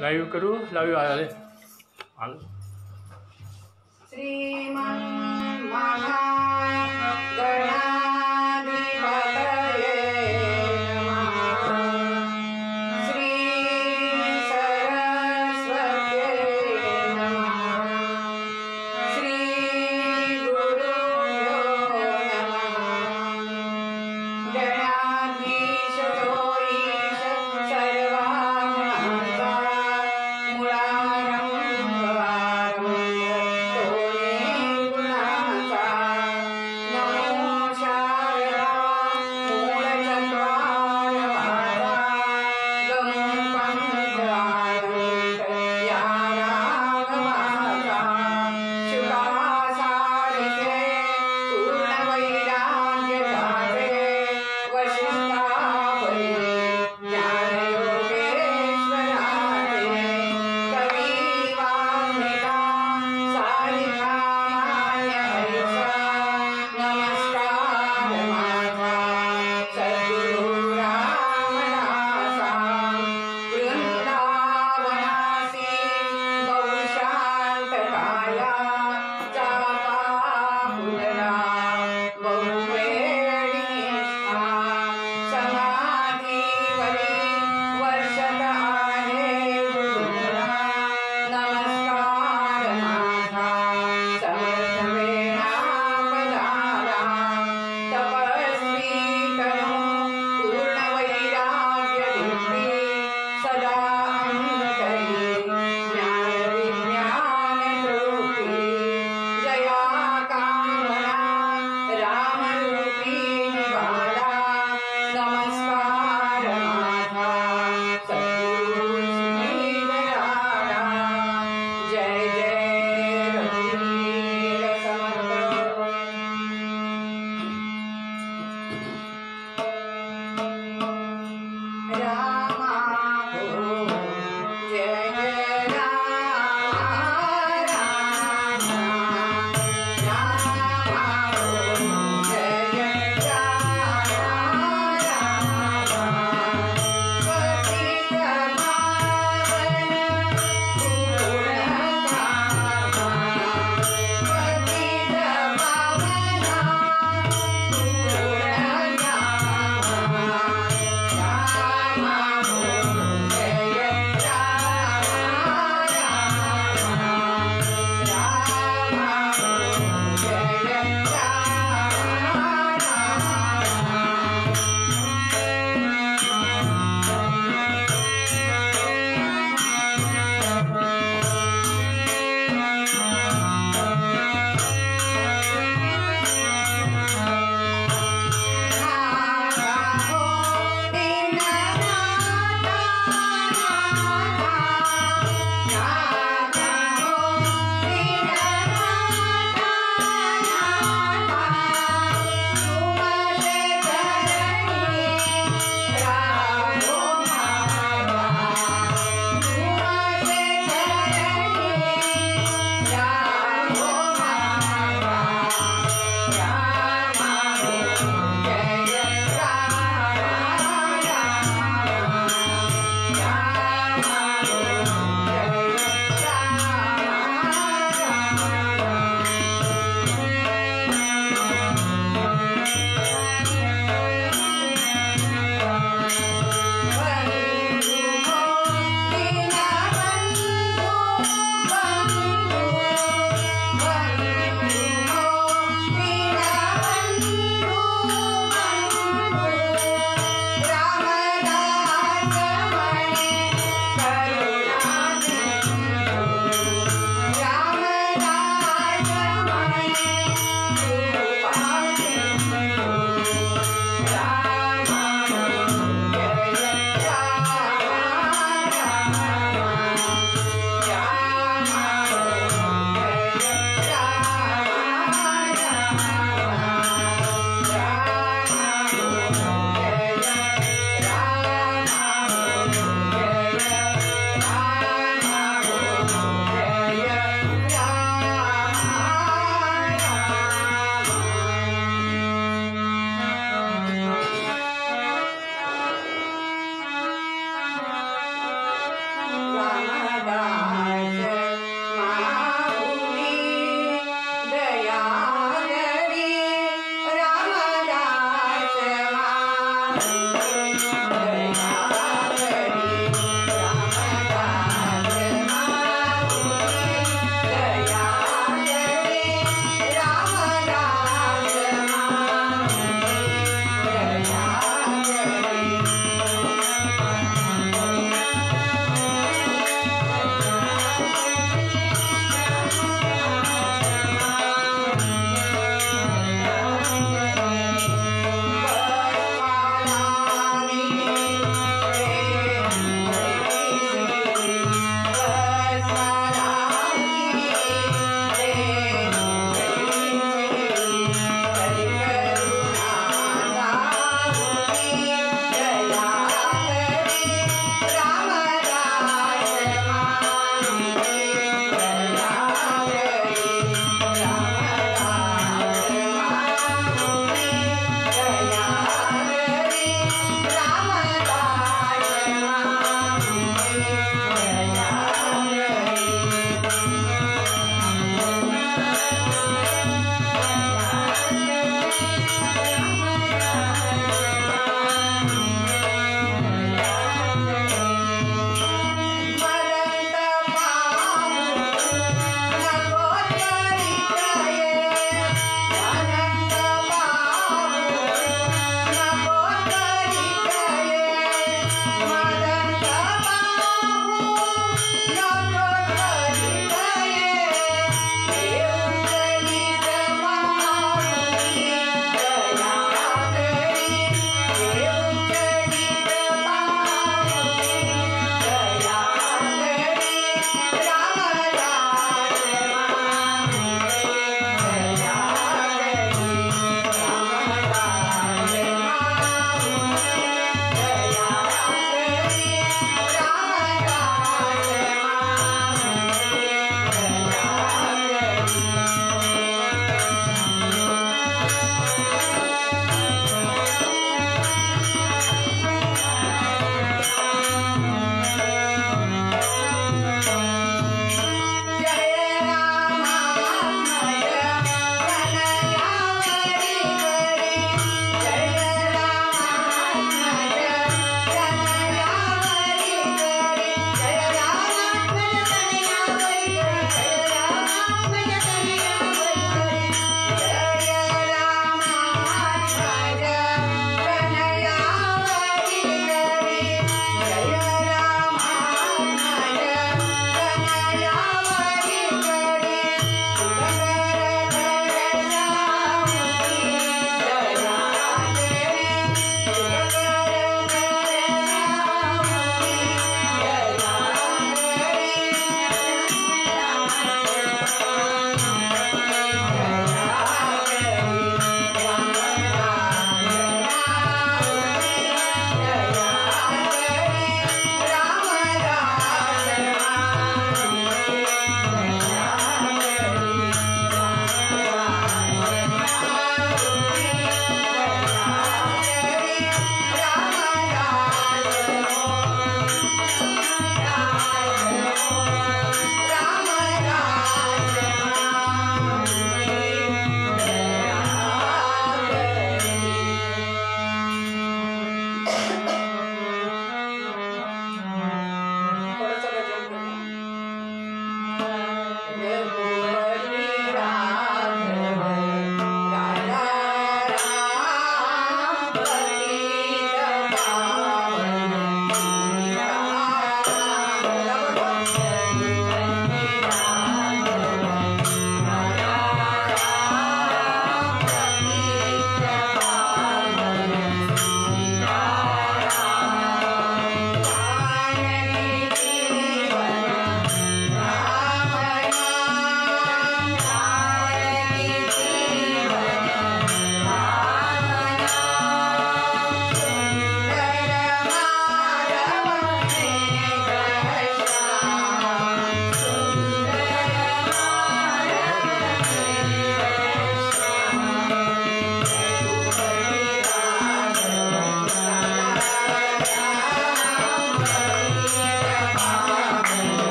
Live करूँ live आ रहे श्रीमन् महागणाधिपतये नमः। श्री सरस्वत्यै नमः। श्री गुरुभ्यो नमः। गणाधीशतो ईश सर्वात्मका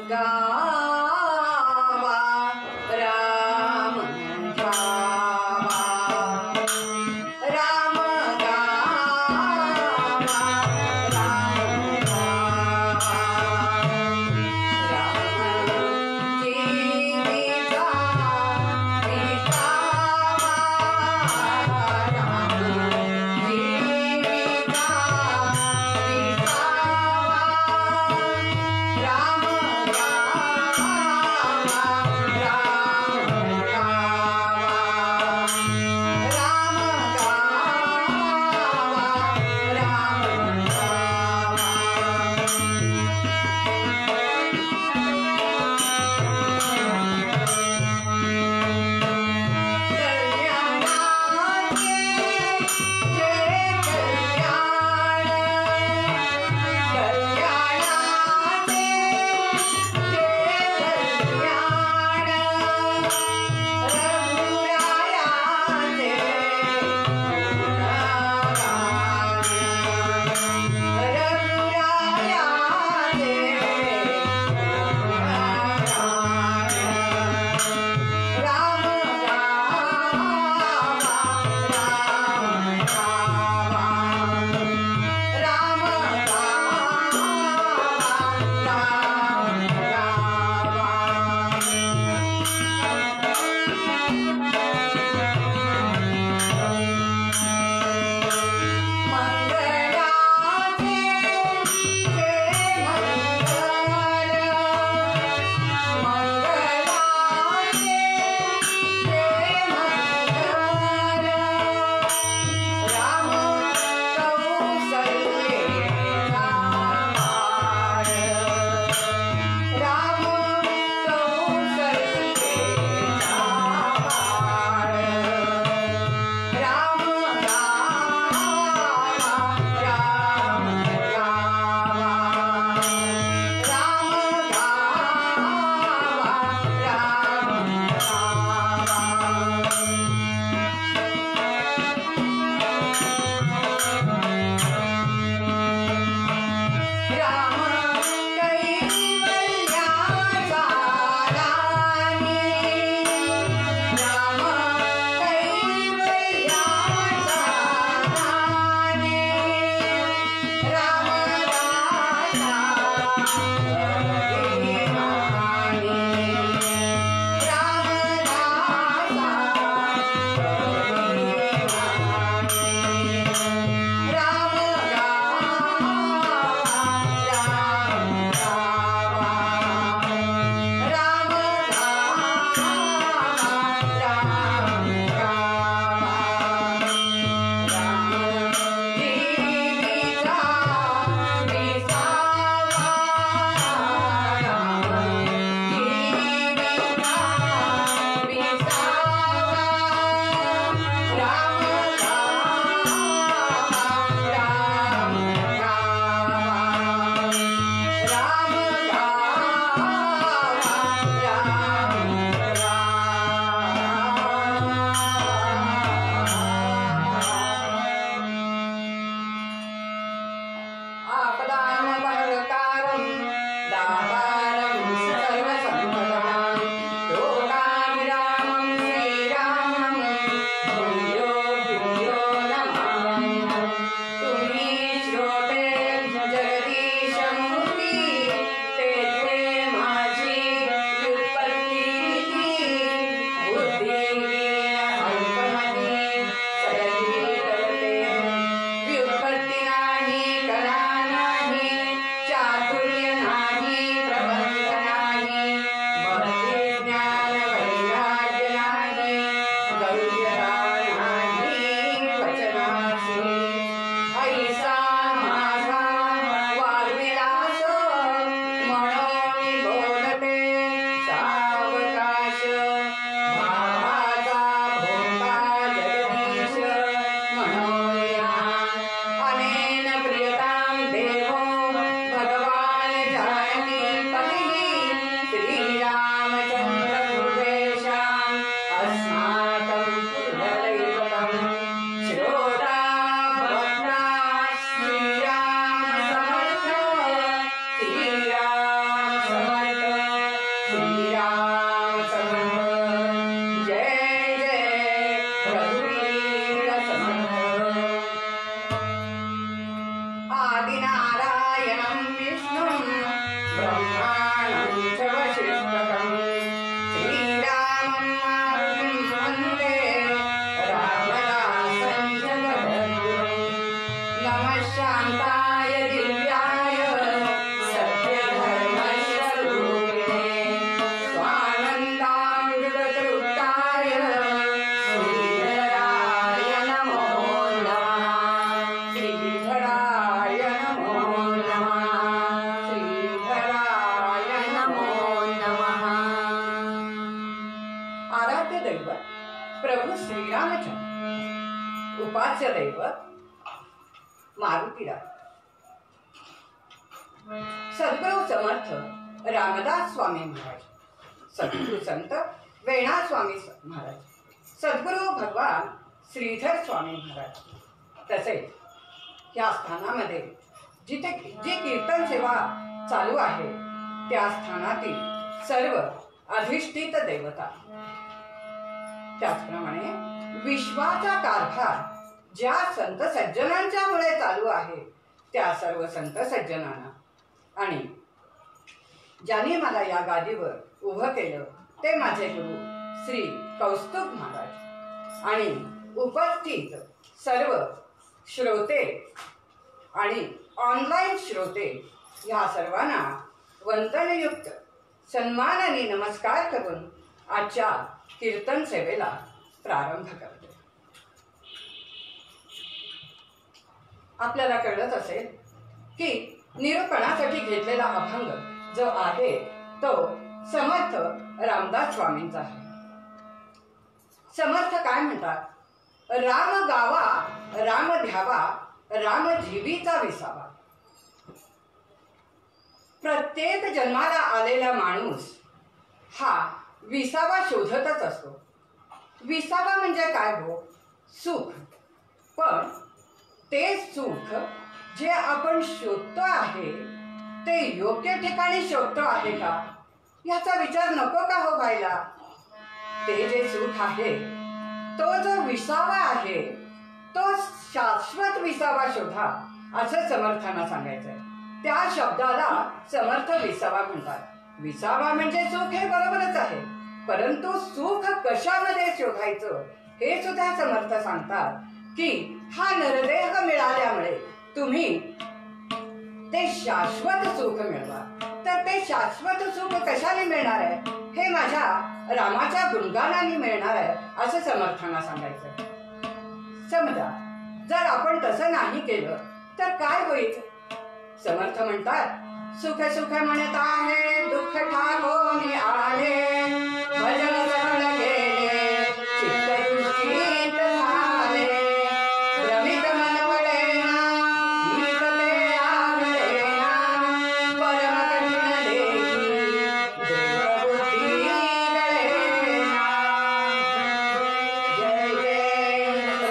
गावा राम गावा राम गावा राम गावा राम जीविता विसावा राम जीविता विसावा राम गावा श्रीराम समर्थ जय जय रघुवीर समर्थ आदिनारायणं विष्णुं ब्रह्माणं च वसिष्ठकं श्रीरामं मारुतिं वन्दे रामदासं जगद्गुरुं नमः शान्ताय दिव्याय प्रभू श्रीरामचंद्र उपास्य दैवत मारुतीराज सद्गुरु समर्थ रामदास स्वामी महाराज सद्गुरु संत वेणा स्वामी महाराज सद्गुरु भगवान श्रीधर स्वामी महाराज तसेच या स्थानामध्ये जिथे जी कीर्तन सेवा चालू आहे त्या स्थानातील सर्व अधिष्ठित देवता त्याचप्रमाणे विश्वाचा कारभार ज्या संत सज्जनांच्या मुळे चालू आहे त्या सर्व संत सज्जनांना आणि ज्यांनी मला या गादीवर उभं केलं ते माझे गुरु श्री कौस्तुभ महाराज आणि उपस्थित सर्व श्रोते आणि ऑनलाईन श्रोते या सर्वांना वंदनयुक्त सन्मानाने नमस्कार करून आजच्या कीर्तन सेवेला प्रारंभ करते. आपल्याला कळत असेल की निरूपणासाठी घेतलेला अभंग जो आहे तो समर्थ रामदास स्वामींचा आहे. समर्थ काय म्हणतात? राम गावा राम ध्यावा राम जीवीचा विसावा. प्रत्येक जन्माला आलेला माणूस हा विसावा शोधतच असतो. विसावा म्हणजे काय हो? सुख. पण ते सुख जे आपण शोधतो आहे ते योग्य ठिकाणी शोधतो आहे का याचा विचार नको का हो व्हायला? ते जे सुख आहे तो जो विसावा आहे तो शाश्वत विसावा शोधा असं समर्थांना सांगायचंय. त्या शब्दाला समर्थ विसावा म्हणतात. विसावा म्हणजे सुख हे बरोबरच आहे, परंतु सुख कशामध्ये शोधायचं हे सुद्धा समर्थ सांगतात की हा नरदेह मिळाल्यामुळे तुम्ही ते शाश्वत सुख मिळवा. तर ते शाश्वत सुख कशाने मिळणार आहे? हे माझ्या रामाच्या गुणगानाने मिळणार आहे असं समर्थांना सांगायचं. समजा जर आपण तसं नाही केलं तर काय होईल? समर्थ म्हणतात सुख सुख म्हणत आहे दुःख ठाकोनी आले भजन सफल गेले चित्त दुष्टीत झाले भ्रमित मन वळेना नीत ते आवडेना परम कठीण देही देवबुद्धी गळेना. जय जय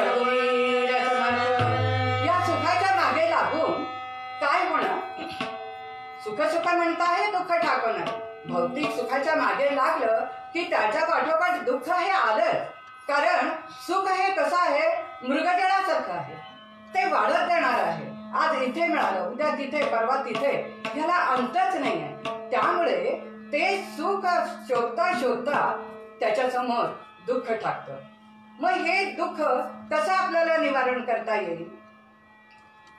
रघुवीर समर्थ. या सुखाच्या मागे लागून काय होणार? सुख सुख म्हणता आहे दुःख ठाकून. भौतिक सुखाच्या मागे लागलं की त्याच्या पाठोपाठ दुःख हे आलं. कारण सुख हे कसं आहे? मृगजळासारखं आहे. ते वाढत देणार आहे. आज इथे मिळालं उद्या तिथे परवा तिथे, ह्याला अंतच नाही आहे. त्यामुळे ते सुख शोधता शोधता त्याच्या समोर दुःख टाकतं. मग हे दुःख कसं आपल्याला निवारण करता येईल?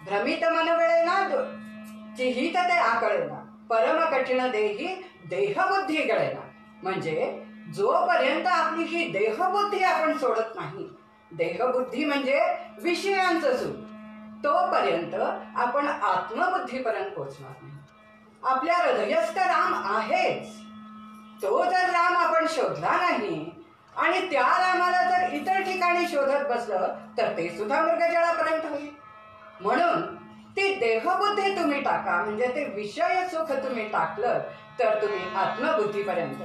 भ्रमित मन वेळेना चिहित ते आकळेना परम कठीण देही देहबुद्धी गळेना. म्हणजे जोपर्यंत आपली ही देहबुद्धी आपण सोडत नाही, देहबुद्धी म्हणजे विषयांचं सुख, तोपर्यंत आपण आत्मबुद्धीपर्यंत पोहोचणार नाही. आपल्या हृदयस्थ राम आहेच. तो जर राम आपण शोधला नाही आणि त्या रामाला जर इतर ठिकाणी शोधत बसलं तर ते सुद्धा मृगजळापर्यंत होईल. म्हणून ती देहबुद्धी तुम्ही टाका. म्हणजे ते विषय सुख तुम्ही टाकलं तर तुम्ही आत्मबुद्धीपर्यंत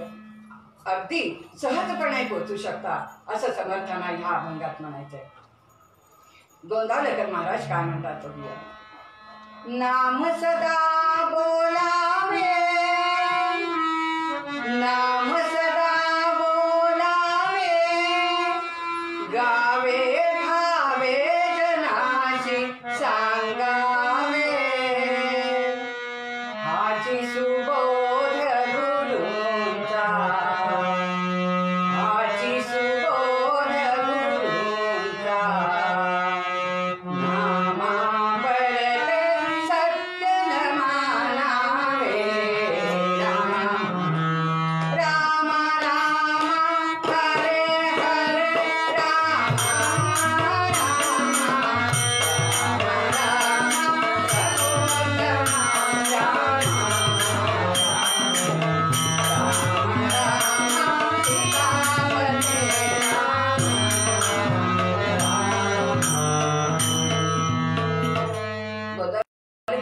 अगदी सहजपणे पोहोचू शकता असं समर्थांना ह्या अभंगात म्हणायचंय. गोंदावलेकर महाराज काय म्हणतात बघूया. नाम सदा बोलावे नाम सदा बोलावे, गावे भावे जनाची सांगावे, हाची सुबोध गुरूंचा, हाची सुबोध गुरूंचा, नामा पडते सत्य न मानावे, राम राम हरे हरे, राम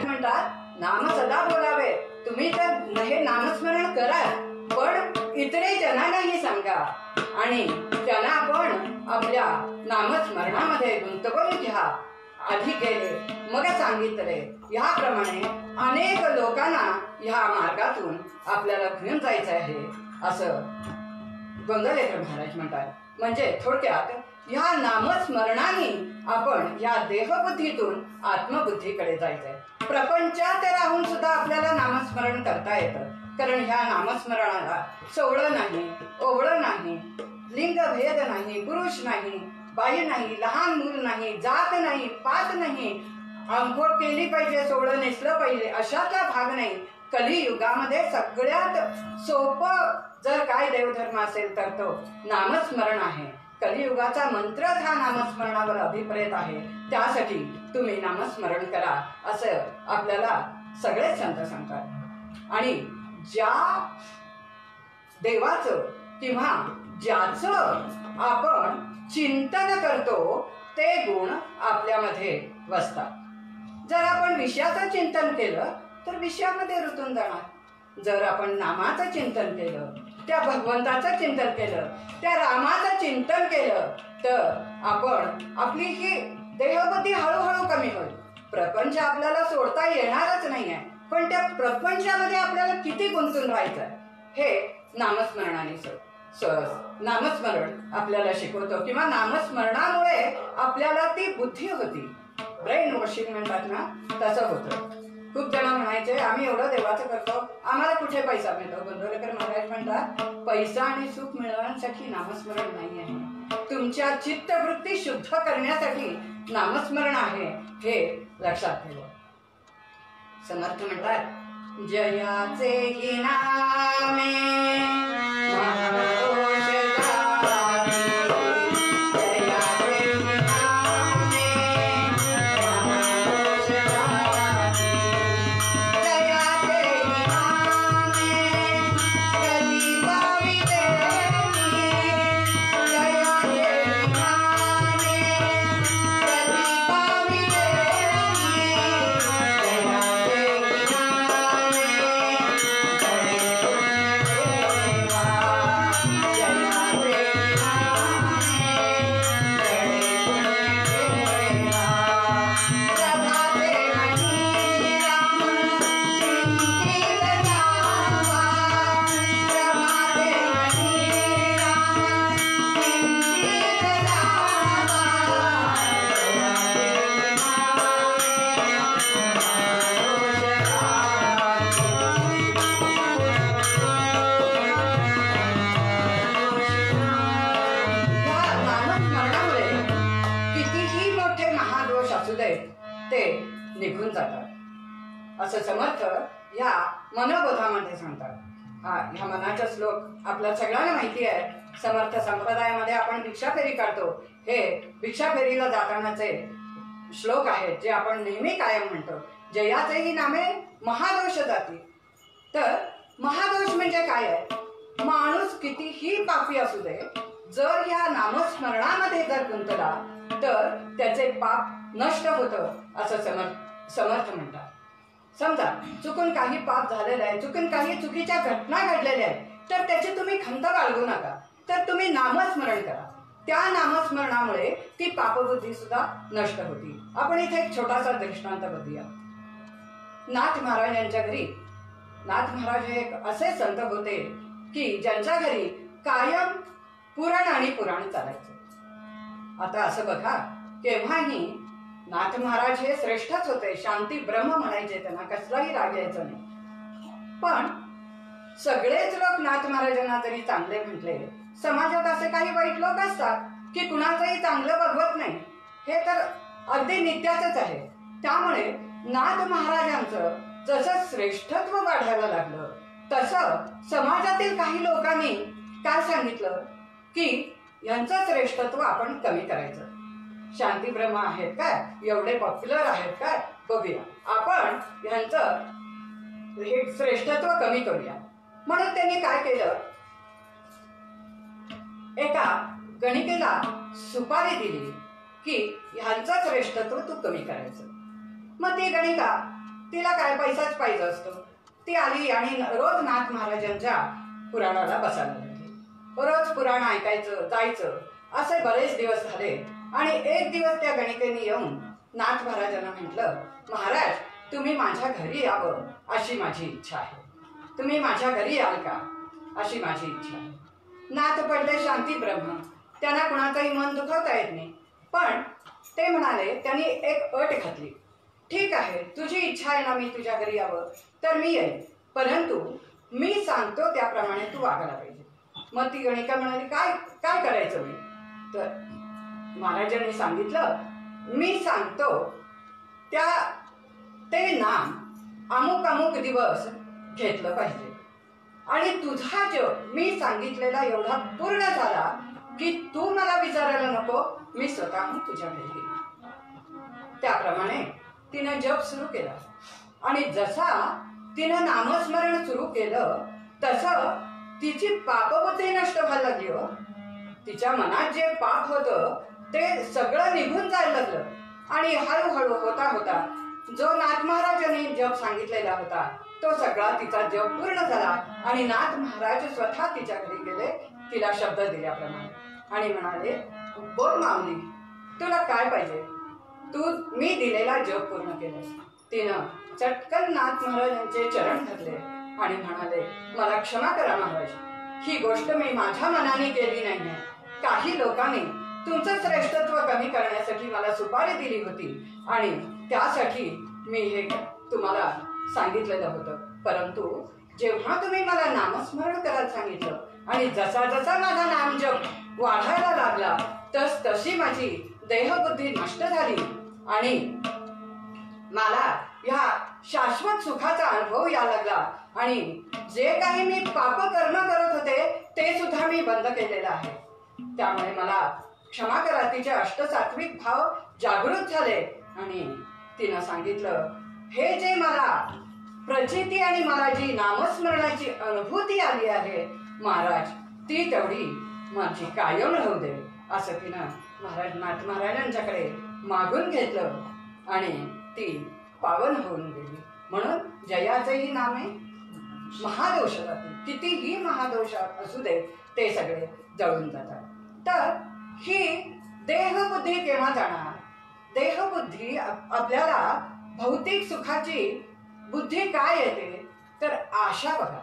म्हणतात नाम सदा बोलावे. तुम्ही तर हे नामस्मरण करा, पण इतरे जनांनाही सांगा आणि त्यांना आपण आपल्या नामस्मरणामध्ये गुंतवून घ्या. आधी केले मग सांगितले, ह्याप्रमाणे अनेक लोकांना ह्या मार्गातून आपल्याला घेऊन जायचं आहे असं गोंदवलेकर महाराज म्हणतात. म्हणजे थोडक्यात ह्या नामस्मरणाने आपण या देहबुद्धीतून आत्मबुद्धीकडे जायचंय. प्रपंचात राहून सुद्धा आपल्याला नामस्मरण करता येतं, कारण ह्या नामस्मरणाला सोवळं नाही, ओवळं नाही, लिंगभेद नाही, पुरुष नाही, बाई नाही, लहान मूल नाही, जात नाही, पात नाही, अंघोळ केली पाहिजे, सोवळं नेसलं पाहिजे अशातला भाग नाही. कलियुगामध्ये सगळ्यात सोपं जर काय देवधर्म असेल तर तो नामस्मरण आहे. कलियुगाचा मंत्रच हा नामस्मरणावर अभिप्रेत आहे. त्यासाठी तुम्ही नामस्मरण करा असं आपल्याला सगळेच संत सांगतात. आणि ज्या देवाचं किंवा ज्याचं आपण चिंतन करतो ते गुण आपल्यामध्ये वसतात. जर आपण विषयाचं चिंतन केलं तर विषयामध्ये रुतून जाणार. जर आपण नामाचं चिंतन केलं, त्या भगवंताचं चिंतन केलं, त्या रामाचं चिंतन केलं तर आपण आपली ही देहबुद्धी हळूहळू कमी होईल. प्रपंच आपल्याला सोडता येणारच नाही आहे, पण त्या प्रपंचामध्ये आपल्याला किती गुंतून राहायचं हे नामस्मरणाने नामस्मरण आपल्याला शिकवतो, किंवा नामस्मरणामुळे आपल्याला ती बुद्धी होती. ब्रेन वॉशिंग म्हणतात ना, तसं होतं. खूप जण म्हणायचे आम्ही एवढं देवाचं करतो, आम्हाला कुठे पैसा मिळतो. गोंदवलेकर महाराज म्हणतात पैसा आणि सुख मिळवण्यासाठी नामस्मरण नाही आहे, तुमच्या चित्तवृत्ती शुद्ध करण्यासाठी नामस्मरण आहे, हे लक्षात ठेवा. समर्थ म्हणतात जयाचे ही नामे ते निघून जातात असं समर्थ ह्या मनोबोधामध्ये सांगतात. ह्या मनाचा श्लोक आपल्या सगळ्यांना माहिती आहे. समर्थ संप्रदायामध्ये आपण भिक्षाफेरी काढतो, हे भिक्षाफेरीला जातानाचे श्लोक आहेत जे आपण नेहमी कायम म्हणतो. जयाचेही नामे महादोष जाती. तर महादोष म्हणजे काय आहे? माणूस कितीही पापी असू दे, जर ह्या नामस्मरणामध्ये जर गुंतला तर त्याचे पाप नष्ट होतं असं समर्थ म्हणतात. समजा चुकून काही पाप झालेलं आहे, चुकून काही चुकीच्या घटना घडलेल्या आहेत, तर त्याची तुम्ही खंत बाळगू नका, तर तुम्ही नामस्मरण करा. त्या नामस्मरणामुळे ती पापबुद्धी सुद्धा नष्ट होती. आपण इथे एक छोटासा दृष्टांत बघूया. नाथ महाराज यांच्या घरी, नाथ महाराज हे एक असे संत होते की ज्यांच्या घरी कायम पुराण आणि पुराण चालायचं. आता असं बघा, केव्हाही नाथ महाराज हे श्रेष्ठच होते, शांती ब्रह्म म्हणायचे, त्यांना कसलाही राग यायचा नाही. पण सगळेच लोक नाथ महाराजांना जरी चांगले म्हटले, समाजात असे काही वाईट लोक असतात की कुणाचंही चांगलं बघवत नाही. हे तर अगदी नित्याचंच आहे. त्यामुळे नाथ महाराजांचं जसं श्रेष्ठत्व वाढायला लागलं, तसं समाजातील काही लोकांनी काय सांगितलं की यांचं श्रेष्ठत्व आपण कमी करायचं. शांतीब्रह्म आहेत काय, एवढे पॉप्युलर आहेत काय, बघूया आपण यांचं हे श्रेष्ठत्व कमी करूया. म्हणून त्यांनी काय केलं, एका गणिकेला सुपारी दिली की ह्यांचं श्रेष्ठत्व तू कमी करायचं. मग ती गणिका, तिला काय पैसाच पाहिजे असतो, ती आली आणि रोज नाथ महाराजांच्या पुराणाला बसायला लागली. रोज पुराण ऐकायचं, जायचं. असे बरेच दिवस झाले आणि एक दिवस त्या गणिकेने येऊन नाथ महाराजांना म्हटलं, महाराज तुम्ही माझ्या घरी यावं अशी माझी इच्छा आहे. तुम्ही माझ्या घरी याल का अशी माझी इच्छा आहे. नाथ पडले शांती ब्रह्म, त्यांना कुणाचंही मन दुखवता येत नाही. पण ते म्हणाले, त्यांनी एक अट घातली, ठीक आहे तुझी इच्छा आहे ना मी तुझ्या घरी यावं, तर मी येईन, परंतु मी सांगतो त्याप्रमाणे तू वागायला पाहिजे. मग ती गणिका म्हणाली, काय काय करायचं मी? तर महाराजांनी सांगितलं, मी सांगतो ते नाम अमुक अमुक दिवस घेतलं पाहिजे आणि तुझा जप मी सांगितलेला एवढा पूर्ण झाला की तू मला विचारायला नको, मी स्वतःहून तुझ्या घरी येईन. त्याप्रमाणे तिनं जप सुरू केला आणि जसा तिनं नामस्मरण सुरू केलं तसं तिची पापबुद्धी नष्ट व्हायला लागली. तिच्या मनात जे पाप होतं ते सगळं निघून जायला लागलं आणि हळूहळू होता होता जो नाथ महाराजांनी जप सांगितलेला होता तो सगळा तिचा जप पूर्ण झाला आणि नाथ महाराज स्वतः तिच्या घरी गेले, तिला शब्द दिल्याप्रमाणे आणि म्हणाले, बोल माऊली तुला काय पाहिजे, तू मी दिलेला जप पूर्ण केलास. तिनं चटकन नाथ महाराजांचे चरण धरले आणि म्हणाले, मला क्षमा करा महाराज, ही गोष्ट मी माझ्या मनाने केली नाहीये. काही लोकांनी तुमचं श्रेष्ठत्व कमी करण्यासाठी मला सुपारी दिली होती आणि त्यासाठी मी हे तुम्हाला सांगितलेलं होतं. परंतु जेव्हा तुम्ही मला नामस्मरण करायला सांगितलं आणि जसा जसा माझा नामजप वाढायला लागला तस तशी माझी देहबुद्धी नष्ट झाली आणि मला ह्या शाश्वत सुखाचा अनुभव यायला लागला आणि जे काही मी पाप कर्म करत होते ते सुद्धा मी बंद केलेलं आहे. त्यामुळे मला क्षमा करा. तिचे अष्टसात्विक भाव जागृत झाले आणि तिनं सांगितलं, हे जे मला प्रचिती आणि मला जी नामस्मरणाची अनुभूती आली आहे महाराज, ती तेवढी माझी कायम राहू दे असं तिनं नाथ महाराजांच्याकडे मागून घेतलं आणि ती पावन होऊन गेली. म्हणून जयाचेही नामे महादोष जातील, कितीही महादोष असू दे ते सगळे जळून जातात. तर ही देहबुद्धी केव्हा जाणार? देहबुद्धी आपल्याला भौतिक सुखाची बुद्धी काय येते तर आशा. बघा,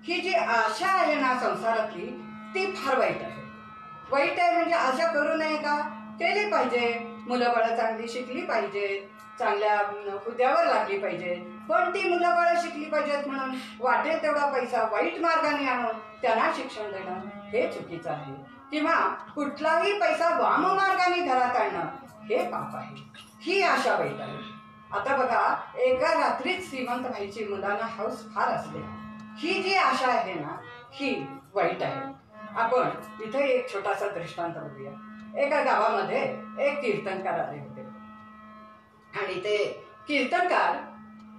ही जी आशा आहे ना संसारातली ती फार वाईट आहे. वाईट आहे म्हणजे आशा करू नये का? केली पाहिजे. मुलं बाळं चांगली शिकली पाहिजे, चांगल्या हुद्द्यावर लागली पाहिजे, पण ती मुलं बाळं शिकली पाहिजेत म्हणून वाटेल तेवढा पैसा वाईट मार्गाने आणून त्यांना शिक्षण देणं हे चुकीचं आहे. किंवा कुठलाही पैसा वाम मार्गाने घरात आणणं हे पाप आहे. ही आशा वाईट आहे. आता बघा, एका रात्रीत श्रीमंत व्हायची मुलांना हौस फार असते. ही जी आशा आहे ना ही वाईट आहे. आपण इथे एक छोटासा दृष्टांत बघूया. एका गावामध्ये एक कीर्तनकार आले होते आणि ते कीर्तनकार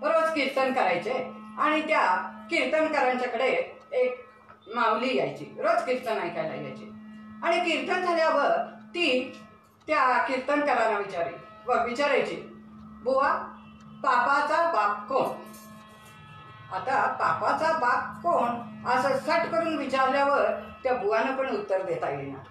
रोज कीर्तन करायचे आणि त्या कीर्तनकारांच्याकडे एक माऊली यायची, रोज कीर्तन ऐकायला यायची आणि कीर्तन झाल्यावर ती त्या कीर्तनकारांना विचारायची, बुवा पापाचा बाप कोण? आता पापाचा बाप कोण असं सट करून विचारल्यावर त्या बुवानं पण उत्तर देता येईना.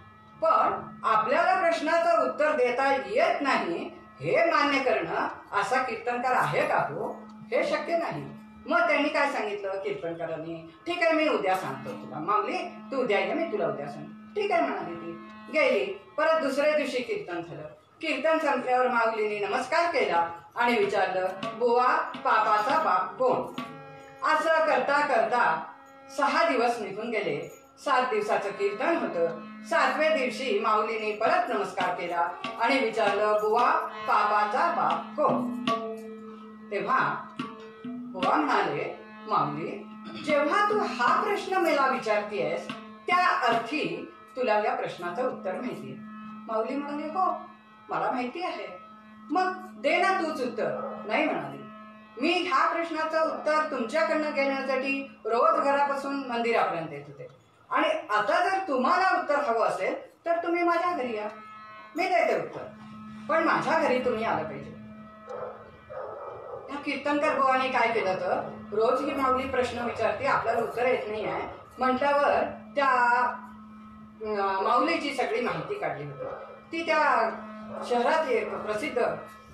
पण आपल्याला प्रश्नाचं उत्तर देता येत नाही हे मान्य करणं असा कीर्तनकार आहे का हो? हे शक्य नाही. मग त्यांनी काय सांगितलं कीर्तनकारांनी, ठीक आहे मी उद्या सांगतो तुला. माऊली तू उद्या ये, मी तुला उद्या सांगतो. ठीक आहे म्हणाली ती. गेली. परत दुसऱ्या दिवशी कीर्तन झालं. कीर्तन संपल्यावर माऊलीने नमस्कार केला आणि विचारलं, बुवा पापाचा बाप कोण? असं करता करता 6 दिवस निघून गेले. 7 दिवसाचं कीर्तन होतं. 7व्या दिवशी माऊलीने परत नमस्कार केला आणि विचारलं, बुवा पापाचा बाप कोण? तेव्हा बुवा म्हणाले, माऊली जेव्हा तू हा प्रश्न मला विचारतीयस त्या अर्थी तुला या प्रश्नाचं उत्तर माहितीये. माऊली म्हणाले, हो मला माहिती आहे. मग दे ना तूच उत्तर. नाही म्हणाली, मी ह्या प्रश्नाचं उत्तर तुमच्याकडनं घेण्यासाठी रोज घरापासून मंदिरापर्यंत येत होते आणि आता जर तुम्हाला उत्तर हवं असेल तर तुम्ही माझ्या घरी या, मी देते उत्तर. पण माझ्या घरी तुम्ही आलं पाहिजे. ह्या कीर्तनकार बुवाने काय केलं तर रोज ही माऊली प्रश्न विचारते, आपल्याला उत्तर येत नाही आहे म्हटल्यावर त्या माऊलीची सगळी माहिती काढली होती. ती त्या शहरातली एक प्रसिद्ध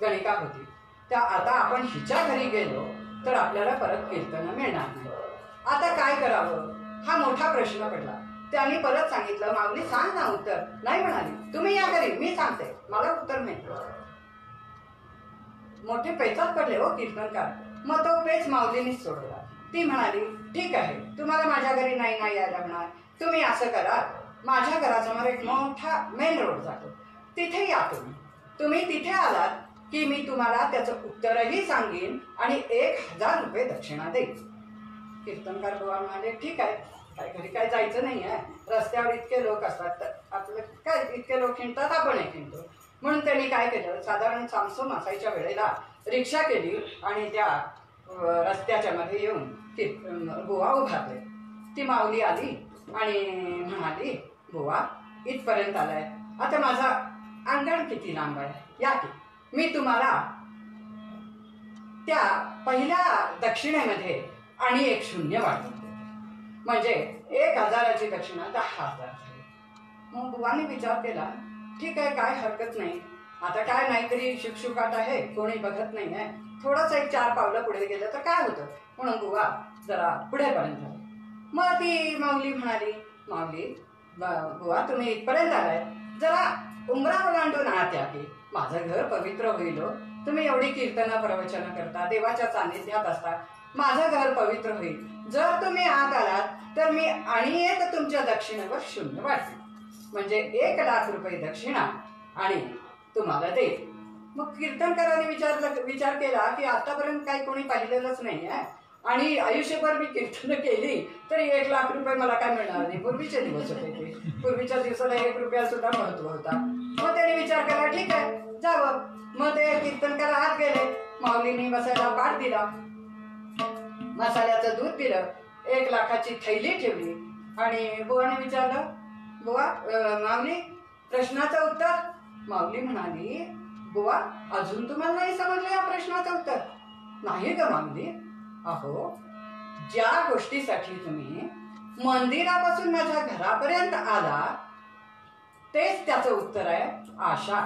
गणिका होती. त्या आता आपण हिच्या घरी गेलो तर आपल्याला परत कीर्तन मिळणार नाही. आता काय करावं हा मोठा प्रश्न पडला. त्यांनी परत सांगितलं, माऊली सांग ना उत्तर. नाही म्हणाली, तुम्ही या घरी, मी सांगते, मला उत्तर माहिती. मोठे पेचात पडले हो कीर्तनकार. मग तो पेच माऊलीनीच सोडला. ती म्हणाली, ठीक आहे तुम्हाला माझ्या घरी नाही यायला म्हणणार, तुम्ही असं करा, माझ्या घरासमोर एक मोठा मेन रोड जातो, तिथे या तुम्ही तिथे आलात की मी तुम्हाला त्याचं उत्तरही सांगेन आणि 1000 रुपये दक्षिणा देईन. कीर्तनकार बुवा म्हणाले, ठीक आहे, काय घरी काय जायचं नाही आहे, रस्त्यावर इतके लोक असतात तर आपलं काय इतके लोक हिंडतात आपणही हिंडतो. म्हणून त्यांनी काय केलं, साधारण सामसूम असायच्या वेळेला रिक्षा केली आणि त्या रस्त्याच्या मध्ये येऊन बुवा उभारले. ती माऊली आली आणि म्हणाली, बुवा इथपर्यंत आलाय, आता माझा अंगण किती लांब आहे, या की मी तुम्हाला त्या पहिल्या दक्षिणेमध्ये आणि 1 शून्य वाढवून देते, म्हणजे 1000ची दक्षिणा 10,000 झाली. मग बुवाने विचार केला, ठीक आहे काय हरकत नाही, आता काय नाहीतरी शुकशुकाट आहे, कोणी बघत नाही आहे, थोडंसं 1 4 पावलं पुढे गेलं तर काय होतं, म्हणून बुवा जरा पुढेपर्यंत झाले. मग ती माऊली म्हणाली, माऊली बुवा तुम्ही इथपर्यंत आलाय, जरा उंबरा ओलांडून आत या की, माझं घर पवित्र होईल. तुम्ही एवढी कीर्तनं प्रवचनं करता, देवाच्या सान्निध्यात असता, माझं घर पवित्र होईल. जर तुम्ही आत आलात तर मी आणि 1 तुमच्या दक्षिणेवर 0 वाढते, म्हणजे 1,00,000 रुपये दक्षिणा आणि तुम्हाला देईल. मग कीर्तनकाराने विचार केला की आतापर्यंत काही कोणी पाहिलेलंच नाही आहे आणि आयुष्यभर मी कीर्तन केली तरी 1,00,000 रुपये मला काय मिळणार नाही. पूर्वीचे दिवस होते ते, पूर्वीच्या दिवसाला 1 रुपया सुद्धा महत्व होता. मग त्याने विचार केला, ठीक आहे जावं. मग ते कीर्तनकार आत गेले, माऊलीने बसायला पाठ दिला, मसाल्याचं दूध दिलं, 1,00,000ची थैली ठेवली आणि बुवाने विचारलं, बुवा माऊली प्रश्नाचं उत्तर. माऊली म्हणाली, बुवा अजून तुम्हाला नाही समजलं या प्रश्नाचं उत्तर? नाही ग माऊली, अहो ज्या गोष्टीसाठी तुम्ही मंदिरापासून माझ्या घरापर्यंत आला तेच त्याचं उत्तर आहे, आशा.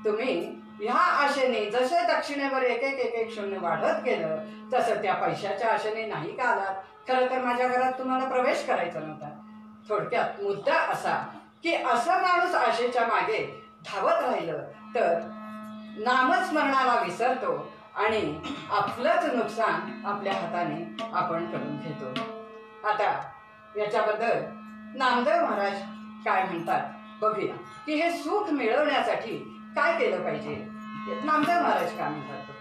तुम्ही ह्या आशेने जसं दक्षिणेवर 1 शून्य वाढत गेलं तसं त्या पैशाच्या आशेने नाही का आलात. खरं तर माझ्या घरात तुम्हाला प्रवेश करायचा नव्हता. थोडक्यात मुद्दा असा की असं माणूस आशेच्या मागे धावत राहिलं तर नामस्मरणाला विसरतो आणि आपलंच नुकसान आपल्या हाताने आपण करून घेतो. आता याच्याबद्दल नामदेव महाराज काय म्हणतात बघूया की हे सुख मिळवण्यासाठी काय केलं पाहिजे. नामदेव महाराज काय म्हणतात,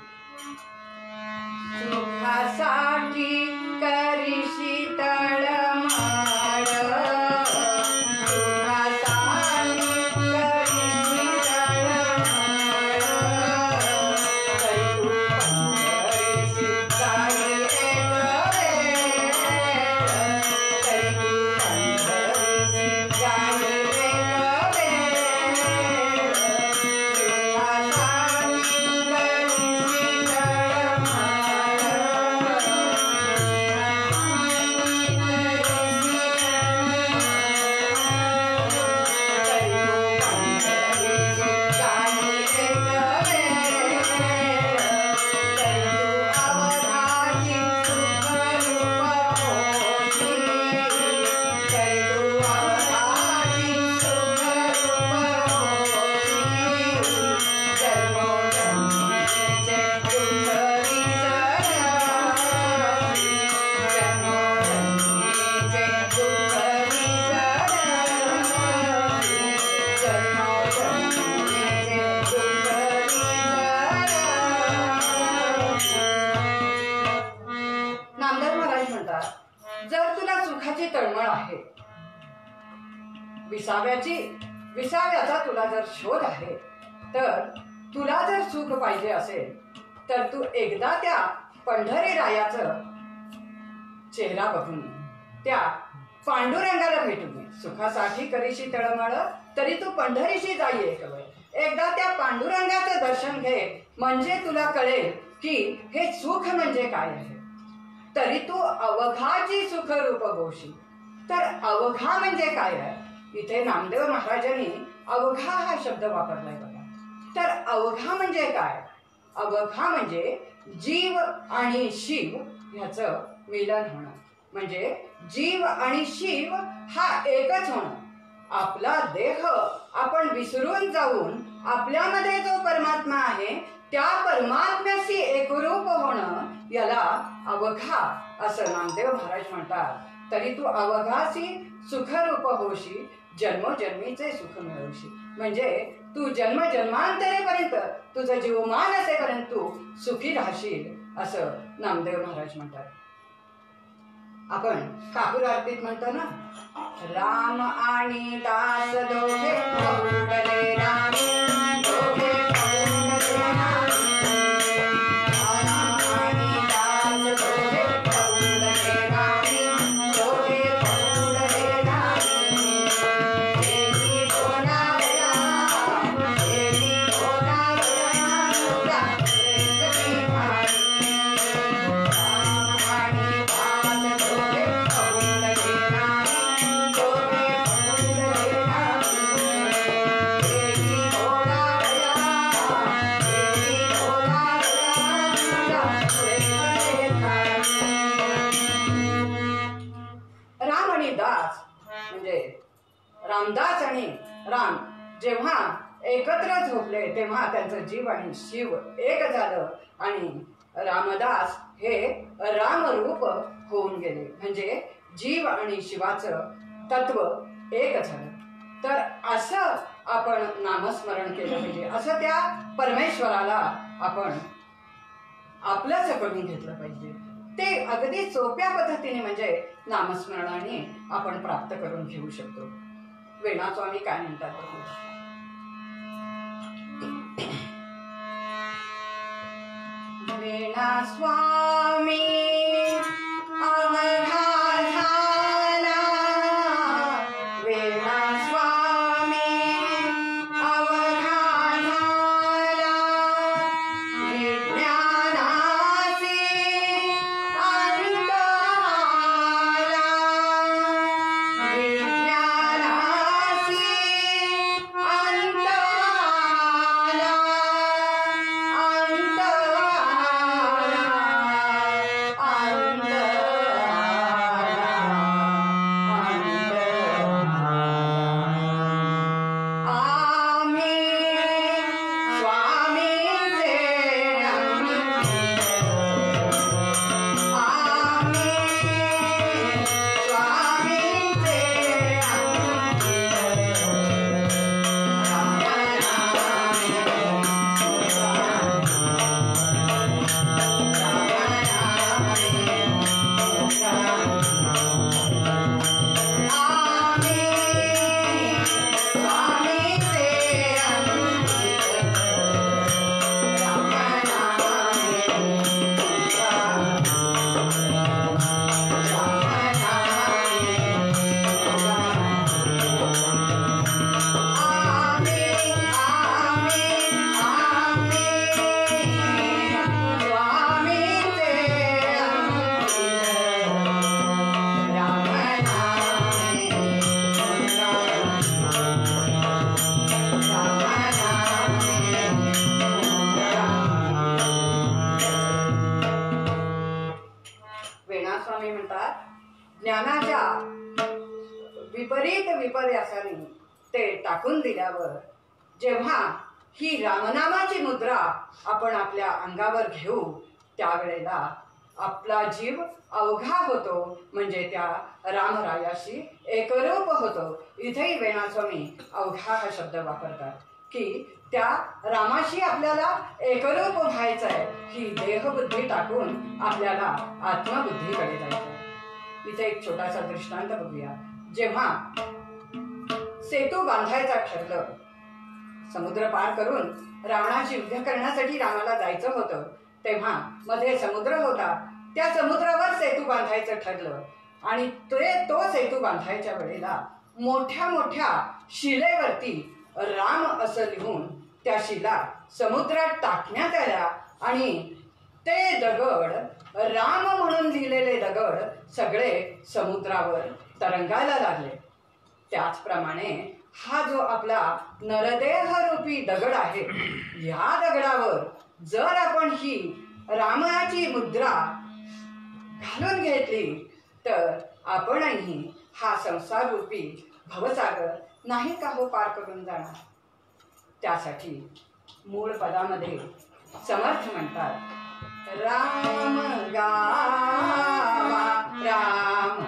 सुखासाठी करीशी तळमाळ, विसाव्याचा तुला जर शोध आहे, तर तुला जर सुख पाहिजे असेल तर तू एकदा त्या पंढरीरायाचं चेहरा बघून त्या पांडुरंगाला भेटून ये. सुखासाठी करीशी तळमळ तरी तू पंढरीशी जाई एक वेळ. एकदा त्या पांडुरंगाचं दर्शन घे, म्हणजे तुला कळेल की हे सुख म्हणजे काय आहे. तरी तू अवघाची सुखरूप गोशी. तर अवघा म्हणजे काय आहे? इथे नामदेव महाराजांनी अवघा हा शब्द वापरलाय बघा. तर अवघा म्हणजे काय? अवघा म्हणजे जीव आणि शिव ह्याचं मिलन होणं, म्हणजे जीव आणि शिव हा एकच होणं. आपला देह आपण विसरून जाऊन आपल्यामध्ये जो परमात्मा आहे त्या परमात्म्याशी एकरूप होणं, याला अवघा असं नामदेव महाराज म्हणतात. तरी तू अवघाशी सुखरूप होशी, जन्मोजन्मीचे सुख मिळवशी. म्हणजे तू जन्मजन्मांतरेपर्यंत तुझं जीवमान असेपर्यंत तू सुखी राहशील असं नामदेव महाराज म्हणतात. आपण कापूर आरतीत म्हणतो ना, राम आणि दास दोघे पौंडले रामी, दोघे पौंडले रामी. राम आणि दास दोघे पौंडले रामी, दोघे पौंडले रामी. देवी गोनावला, देवी गोनावला, एकटी भारी. राम आणि दास दोघे पौंडले रामी, दोघे पौंडले रामी. देवी गोनावला, देवी गोनावला, एकटी भारी. राम आणि दास म्हणजे रामदास आणि राम जेव्हा एकत्र झोपले तेव्हा त्यांचं जीव आणि शिव एक झालं आणि रामदास हे रामरूप होऊन गेले. म्हणजे जीव आणि शिवाचं तत्व एक झालं. तर असं आपण नामस्मरण केलं पाहिजे, असं त्या परमेश्वराला आपण आपलंच करून घेतलं पाहिजे. ते अगदी सोप्या पद्धतीने म्हणजे नामस्मरणाने आपण प्राप्त करून घेऊ शकतो. वेणास्वामी काय म्हणतात बघू. वेणास्वामी अवघा झाला, वेणास्वामी अवघा झाला. विज्ञानासी अंत आला, विज्ञानासी अंत आला, अंत आला, अंत आला. आम्ही स्वामींचे अंकित, आम्ही स्वामींचे वेणास्वामी म्हणतात, ज्ञानाच्या विपरीत विपर्यासाने ते टाकून दिल्यावर जेव्हा ही रामनामाची मुद्रा आपण आपल्या अंगावर घेऊ त्यावेळेला आपला जीव अवघा होतो, म्हणजे त्या रामरायाशी एकरूप होतो. इथेही वेणास्वामी अवघा हा शब्द वापरतात की त्या रामाशी आपल्याला एकरूप व्हायचं आहे. ही देहबुद्धी टाकून आपल्याला आत्मबुद्धीकडे जायचं आहे. इथे एक छोटासा दृष्टांत बघूया. जेव्हा सेतू बांधायचा ठरलं. समुद्र पार करून रावणाशी युद्ध करण्यासाठी रामाला जायचं होतं. तेव्हा मध्ये समुद्र होता. त्या समुद्रावर सेतू बांधायचं ठरलं आणि तो सेतू बांधायच्या वेळेला मोठ्या मोठ्या शिलेवरती राम असं लिहून त्या शिला समुद्रात टाकण्यात आल्या आणि ते दगड, राम म्हणून लिहिलेले दगड सगळे समुद्रावर तरंगायला लागले. त्याचप्रमाणे हा जो आपला नरदेह रूपी दगड आहे, या दगडावर जर आपण ही रामाची मुद्रा घालून घेतली तर आपणही हा संसार रूपी भवसागर नाही का हो पार करून जाणार. त्यासाठी मूळ पदामध्ये समर्थ म्हणतात, राम गावा राम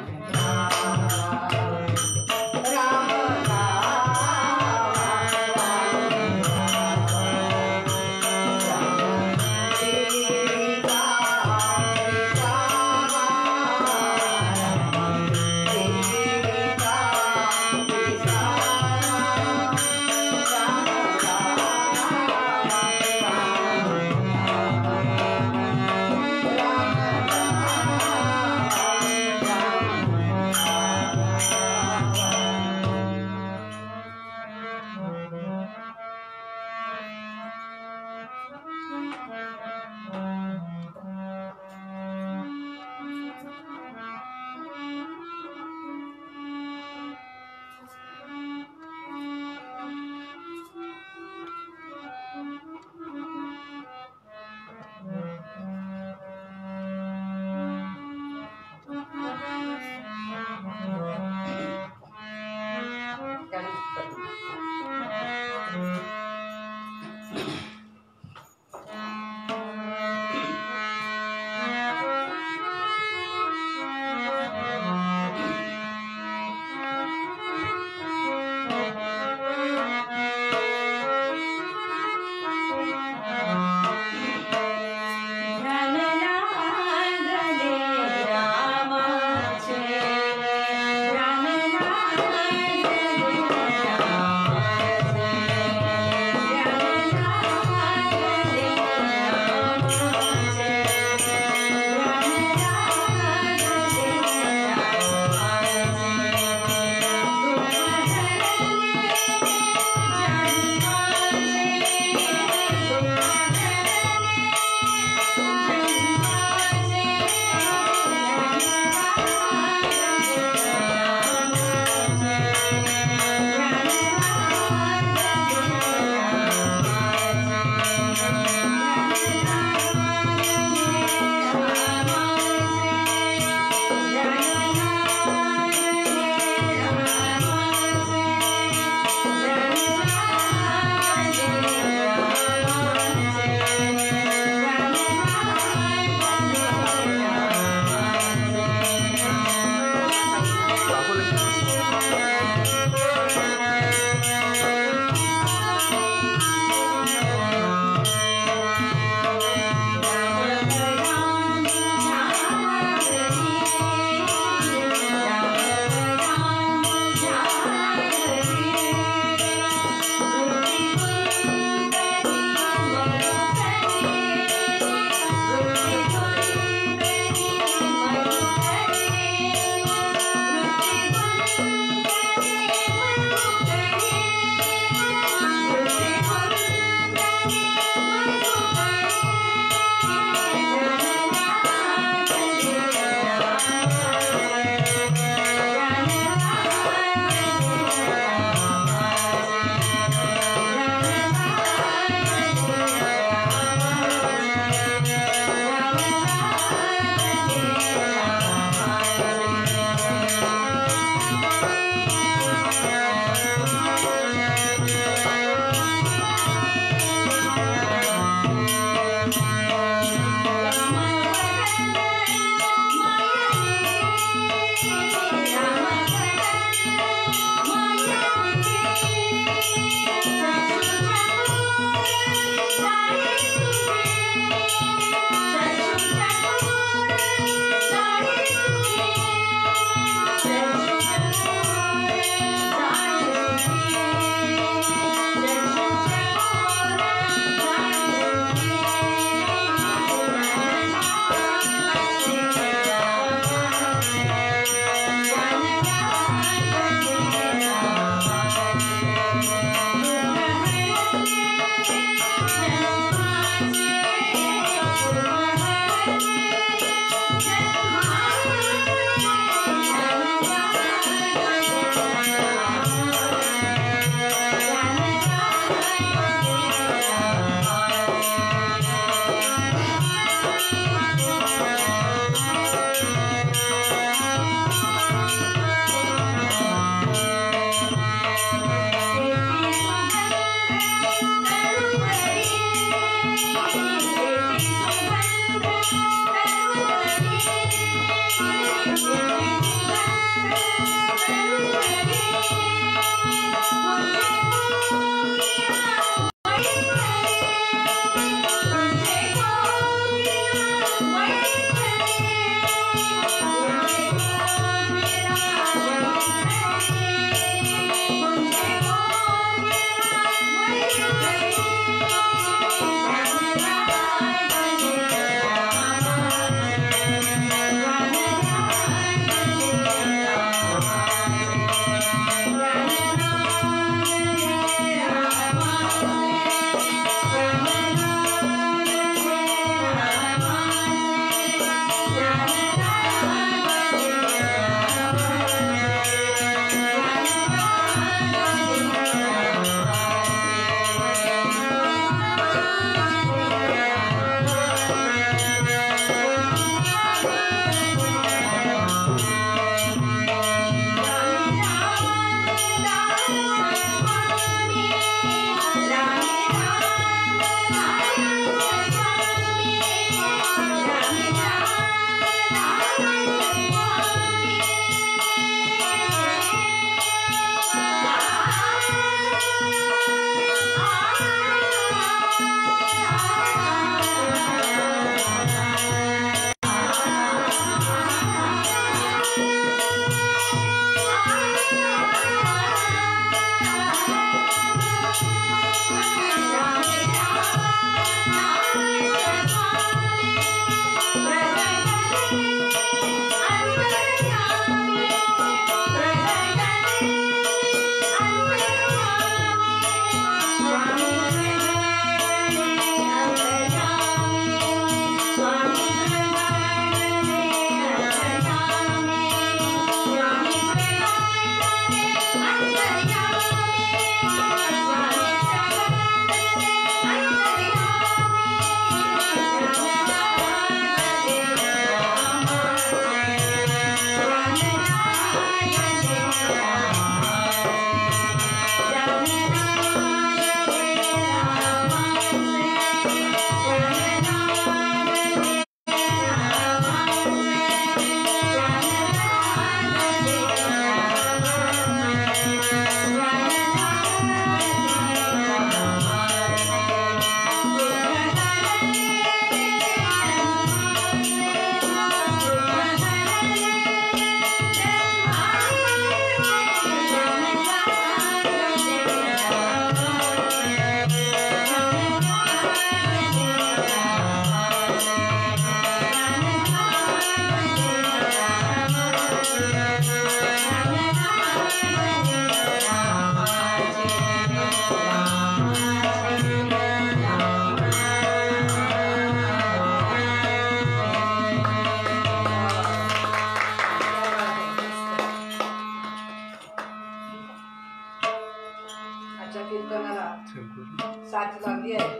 आजच्या कीर्तनाला साथ लावली आहे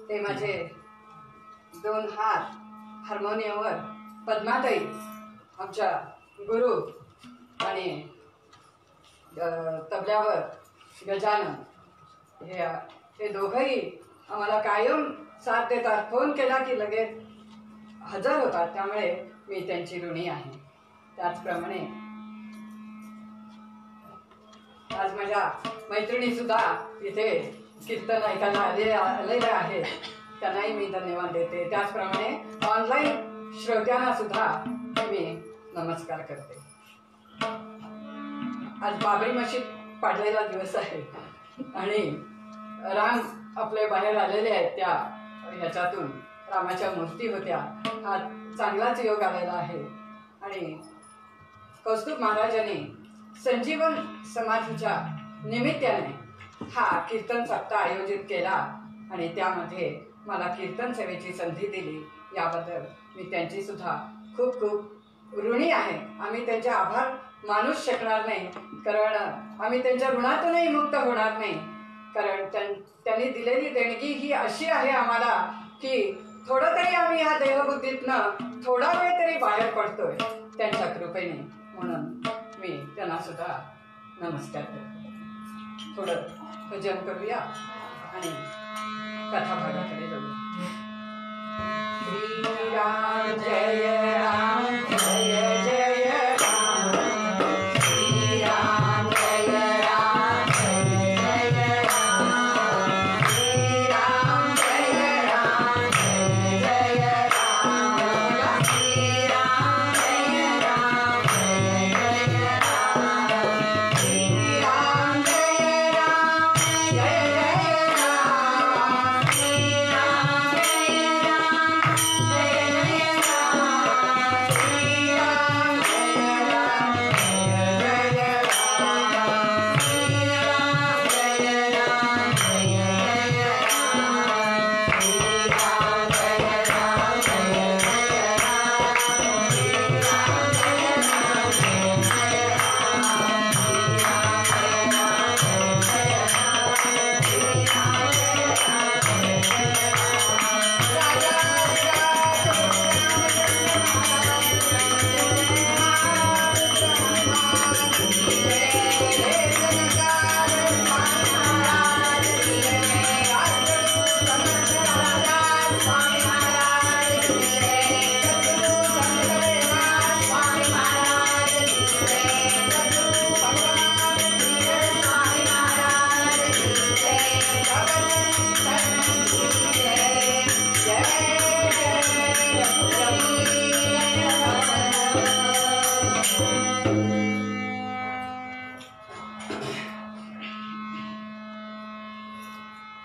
ते माझे 2 हात हार्मोनियमवर पद्माताई आमच्या गुरु आणि तबल्यावर गजानन हे दोघंही आम्हाला कायम साथ देतात. फोन केला की लगेच हजर होतात, त्यामुळे मी त्यांची ऋणी आहे. त्याचप्रमाणे आज माझ्या मैत्रिणी सुद्धा इथे कीर्तन ऐकायला आलेल्या आहेत, त्यांनाही मी धन्यवाद देते. त्याचप्रमाणे ऑनलाईन श्रोत्यांना सुद्धा मी नमस्कार करते. आज बाबरी मशीद पाडलेला दिवस आहे आणि राम आपले बाहेर आलेले आहेत. त्या ह्याच्यातून रामाच्या मूर्ती होत्या. हा चांगलाच योग आलेला आहे आणि कौस्तुभ महाराजांनी संजीवन समाधीच्या निमित्ताने हा कीर्तन सप्ताह आयोजित केला आणि त्यामध्ये मला कीर्तन सेवेची संधी दिली. याबद्दल मी त्यांची सुद्धा खूप खूप ऋणी आहे. आम्ही त्यांचे आभार मानूच शकणार नाही, कारण आम्ही त्यांच्या ऋणातूनही मुक्त होणार नाही. कारण त्यांनी दिलेली देणगी ही अशी आहे आम्हाला की थोडं तरी आम्ही ह्या देहबुद्धीतनं थोडा वेळ तरी बाहेर पडतोय त्यांच्या कृपेने. म्हणून मी त्यांना सुद्धा नमस्कार करतो. थोडं भजन करूया आणि कथाभागाकडे जाऊया. श्रीराम जय राम जय जय राम, श्रीराम जय राम जय जय राम, श्रीराम जय राम जय जय राम, श्रीराम जय राम जय जय राम, श्रीराम जय राम जय जय राम, श्रीराम जय राम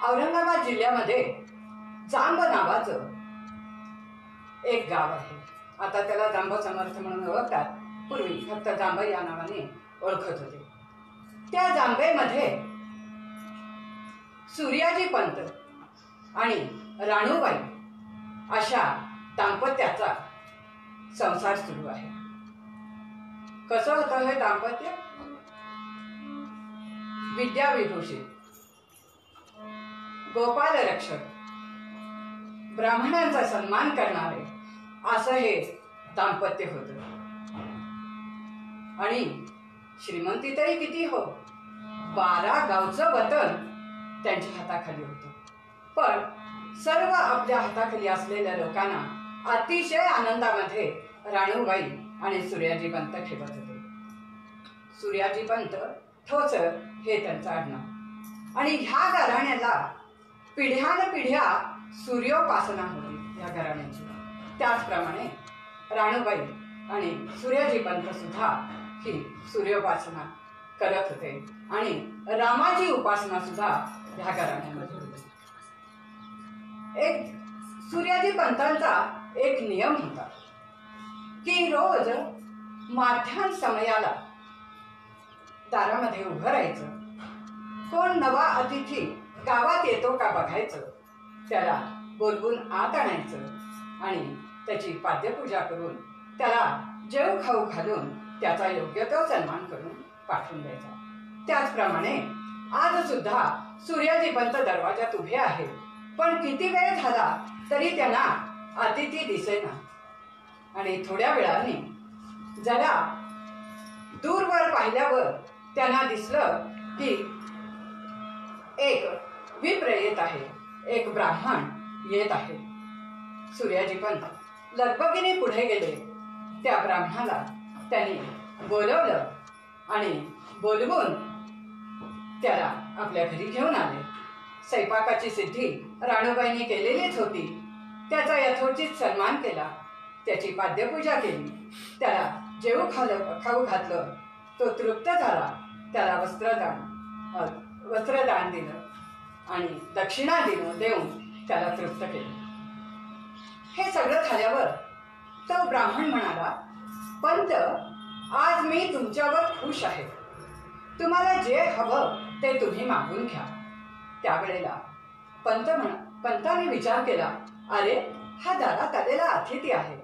औरंगाबाद जिल्ह्यामध्ये जांब नावाचं एक गाव आहे. आता त्याला जांब समर्थ म्हणून ओळखतात. पूर्वी फक्त जांब या नावाने ओळखत होते. त्या जांबेमध्ये सूर्याजी पंत आणि राणूबाई अशा दाम्पत्याचा संसार सुरू आहे. कसं होतं हे दाम्पत्य? विद्याविभूषित, गोपाल रक्षक, ब्राह्मणांचा सन्मान करणारे असं हे दाम्पत्य होतं. आणि श्रीमंती तरी किती हो, 12 गावचं वतन त्यांच्या हाताखाली होतं. पण सर्व आपल्या हाताखाली असलेल्या लोकांना अतिशय आनंदामध्ये राणूबाई आणि सूर्याजी पंत ठेवत होते. सूर्याजी पंत ठोसर हे त्यांचं आडनाव. आणि ह्या घराण्याला पिढ्यानपिढ्या सूर्योपासना होती या घराण्याची. त्याचप्रमाणे राणूबाई आणि सूर्याजी पंत सुद्धा ही सूर्योपासना करत होते आणि रामाची उपासना सुद्धा ह्या घराण्यामध्ये होती. एक सूर्याजी पंतांचा एक नियम होता की रोज माध्यान समयाला दारामध्ये उभं राहायचं. कोण नवा अतिथी गावात येतो का बघायचं, त्याला बोलवून आत आणायचं आणि त्याची पाद्यपूजा करून त्याला जेव खाऊ घालून त्याचा योग्य तो सन्मान करून पाठवून द्यायचा. त्याचप्रमाणे आज सुद्धा सूर्याजी पंत दरवाजात उभे आहे, पण किती वेळ झाला तरी त्यांना अतिथी दिसेना. आणि थोड्या वेळाने जरा दूरवर पाहिल्यावर त्यांना दिसलं की एक विप्र येत आहे, एक ब्राह्मण येत आहे. सूर्याजी पंत लगबगीने पुढे गेले. त्या ब्राह्मणाला त्यांनी बोलवलं आणि बोलवून त्याला आपल्या घरी घेऊन आले. स्वयंपाकाची सिद्धी राणूबाईंनी केलेलीच होती. त्याचा यथोचित सन्मान केला, त्याची पाद्यपूजा केली, त्याला जेवू खाऊ घातलं. तो तृप्त झाला. त्याला वस्त्रदान दिलं आणि दक्षिणा देऊन त्याला तृप्त केलं. हे सगळं झाल्यावर तो ब्राह्मण म्हणाला, पंत, आज मी तुमच्यावर खुश आहे. तुम्हाला जे हवं ते तुम्ही मागून घ्या. त्यावेळेला पंताने विचार केला, अरे, हा दारात आलेला अतिथी आहे.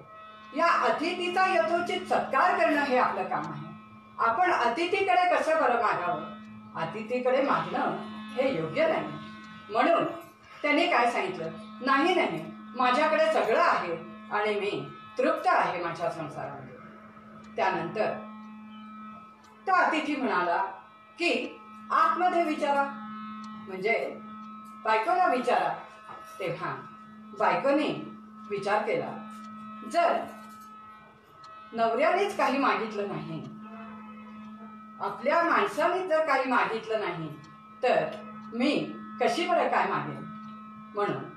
या अतिथीचा यथोचित सत्कार करणं हे आपलं काम आहे. आपण अतिथीकडे कसं बरं मागावं? अतिथीकडे मागणं हे योग्य नाही. म्हणून त्यांनी काय सांगितलं, नाही नाही, माझ्याकडे सगळं आहे आणि मी तृप्त आहे माझ्या संसारामध्ये. त्यानंतर तो अतिथी म्हणाला की आतमध्ये विचारा, म्हणजे बायकोला विचारा. तेव्हा बायकोने विचार केला, जर नवऱ्यानेच काही मागितलं नाही, आपल्या माणसाने जर काही मागितलं नाही, तर मी कशी बरं काय मागेन? म्हणून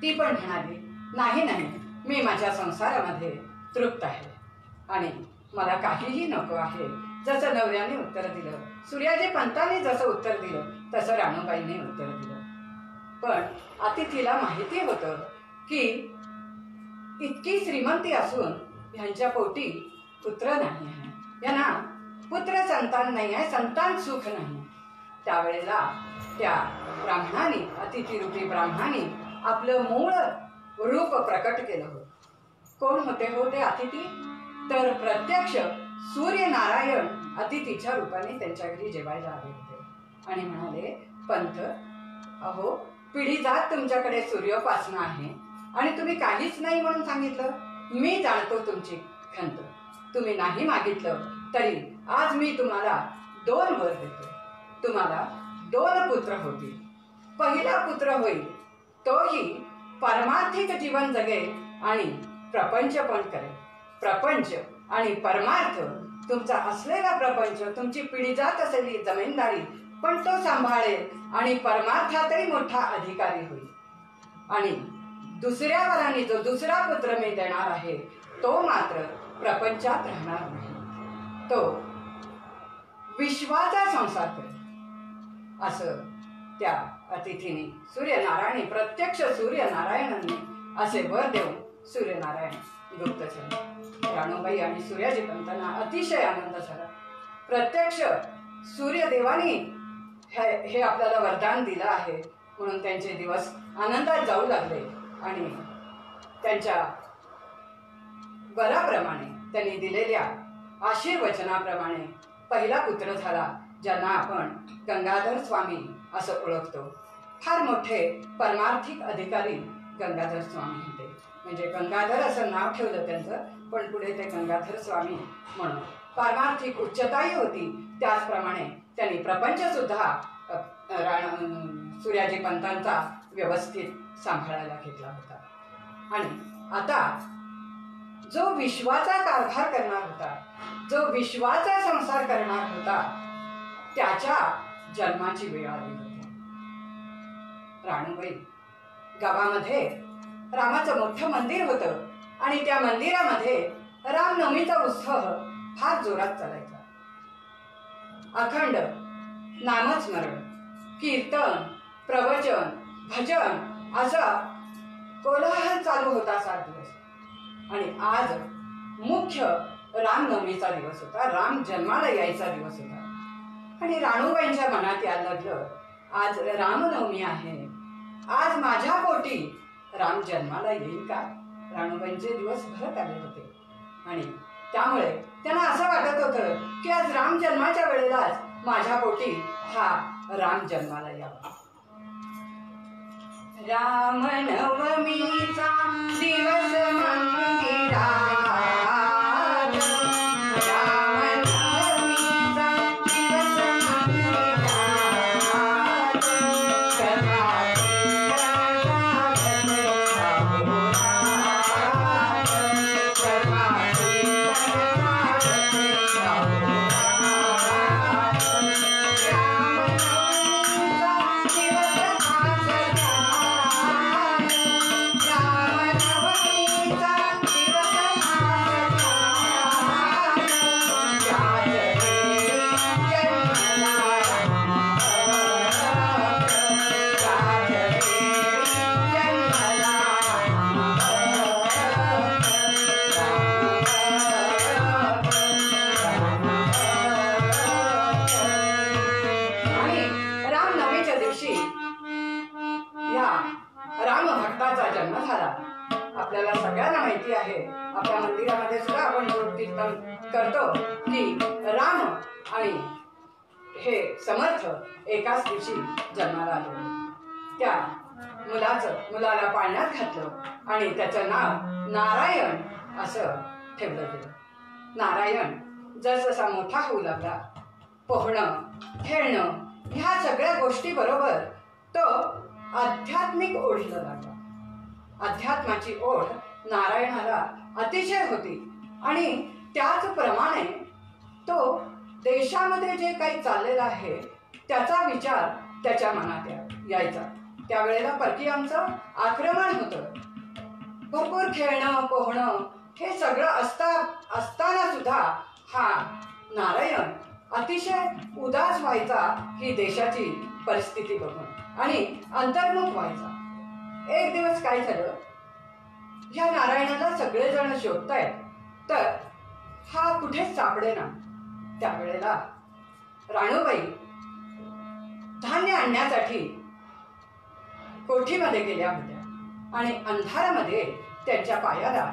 ती पण म्हणाली, नाही नाही, मी माझ्या संसारामध्ये तृप्त आहे आणि मला काहीही नको आहे. जसं नवऱ्याने उत्तर दिलं, सूर्याजी पंताने जसं उत्तर दिलं, तसं राणूबाईंनी उत्तर दिलं. पण अतिथीला माहिती होतं की इतकी श्रीमंती असून ह्यांच्या पोटी पुत्र नाही आहे, यांना पुत्र संतान नाही आहे, संतान सुख नाही. त्यावेळेला त्या ब्राह्मणाने, अतिथीरूपी ब्राह्मणाने आपलं मूळ रूप प्रकट केलं होतं. कोण होते हो ते अतिथी? तर प्रत्यक्ष सूर्यनारायण अतिथीच्या रूपाने त्यांच्या घरी जेवायला आले होते आणि म्हणाले, पंत, अहो, पिढी जात तुमच्याकडे सूर्योपासना आहे आणि तुम्ही काहीच नाही म्हणून सांगितलं. मी जाणतो तुमची खंत. तुम्ही नाही मागितलं तरी आज मी तुम्हाला 2 वर देतो. तुम्हाला 2 पुत्र होतील. पहिला पुत्र होईल, तोही परमार्थिक जीवन जगेल आणि प्रपंच पण करेल. प्रपंच आणि परमार्थ, तुमचा असलेला प्रपंच, तुमची पिढी जात असलेली जमीनदारी पण तो सांभाळेल आणि परमार्थातही मोठा अधिकारी होईल. आणि दुसऱ्या वराने जो दुसरा पुत्र मी देणार आहे, तो मात्र प्रपंचात राहणार नाही. तो विश्वाचा संसार करेल. असं त्या अतिथीने, सूर्यनारायणी, प्रत्यक्ष सूर्यनारायणांनी असे वर देऊन सूर्यनारायण गुप्त झाले. राणूबाई आणि सूर्याजी पंतांना अतिशय आनंद झाला. प्रत्यक्ष सूर्यदेवानी हे आपल्याला वरदान दिलं आहे म्हणून त्यांचे दिवस आनंदात जाऊ लागले आणि त्यांच्या वराप्रमाणे, त्यांनी दिलेल्या आशीर्वचनाप्रमाणे पहिला पुत्र झाला, ज्यांना आपण गंगाधर स्वामी असं ओळखतो. फार मोठे परमार्थिक अधिकारी गंगाधर स्वामी होते. म्हणजे गंगाधर असं नाव ठेवलं त्यांचं, पण पुढे ते गंगाधर स्वामी म्हणून पारमार्थिक उच्चताही होती. त्याचप्रमाणे त्यांनी प्रपंच सुद्धा सूर्याजी पंतांचा व्यवस्थित सांभाळायला घेतला होता. आणि आता जो विश्वाचा कारभार करणार होता, जो विश्वाचा संसार करणार होता, त्याच्या जन्माची वेळ आली होती. राणूबाई गावामध्ये रामाचं मोठं मंदिर होतं आणि त्या मंदिरामध्ये रामनवमीचा उत्सव फार जोरात चालायचा. अखंड नामस्मरण, कीर्तन, प्रवचन, भजन असा कोलाहल चालू होता 7 दिवस. आणि आज मुख्य रामनवमीचा दिवस होता, राम जन्माला यायचा दिवस होता. आणि राणूबाईंच्या मनात यायला लागलं, आज रामनवमी आहे, आज माझ्या पोटी राम जन्माला येईल का? राणूबाईंचे दिवस भरत आले होते आणि त्यामुळे त्यांना असं वाटत होतं की आज राम जन्माच्या वेळेलाच माझ्या पोटी हा राम जन्माला यावा. रामनवमीचा दिवस मंदिरात, रामनवमीचा दिवस मंदिरात, जन्म झाला. आपल्याला सगळ्यांना माहिती आहे, आपल्या मंदिरामध्ये सुद्धा आपण कीर्तन करतो की राम आणि हे समर्थ एकाच दिवशी जन्माला आले. त्या मुलाला पाळण्यात घातलं आणि त्याचं नाव नारायण असं ठेवलं गेलं. नारायण जसजसा मोठा होऊ लागला, पोहणं खेळणं ह्या सगळ्या गोष्टी बरोबर तो आध्यात्मिक ओढीला लागला. अध्यात्माची ओढ नारायणाला अतिशय होती आणि त्याचप्रमाणे तो देशामध्ये जे काही चाललेलं आहे त्याचा विचार त्याच्या मनात यायचा. त्यावेळेला परकीयांचं आक्रमण होतं. भरपूर खेळणं पोहणं हे सगळं असताना सुद्धा हा नारायण अतिशय उदास व्हायचा ही देशाची परिस्थिती बघून आणि अंतर्मुख व्हायचा. एक दिवस काय झालं, ह्या नारायणाला सगळेजण शोधतायत तर हा कुठेच सापडेना. त्यावेळेला राणूबाई धान्य आणण्यासाठी कोठीमध्ये गेल्या होत्या आणि अंधारामध्ये त्यांच्या पायाला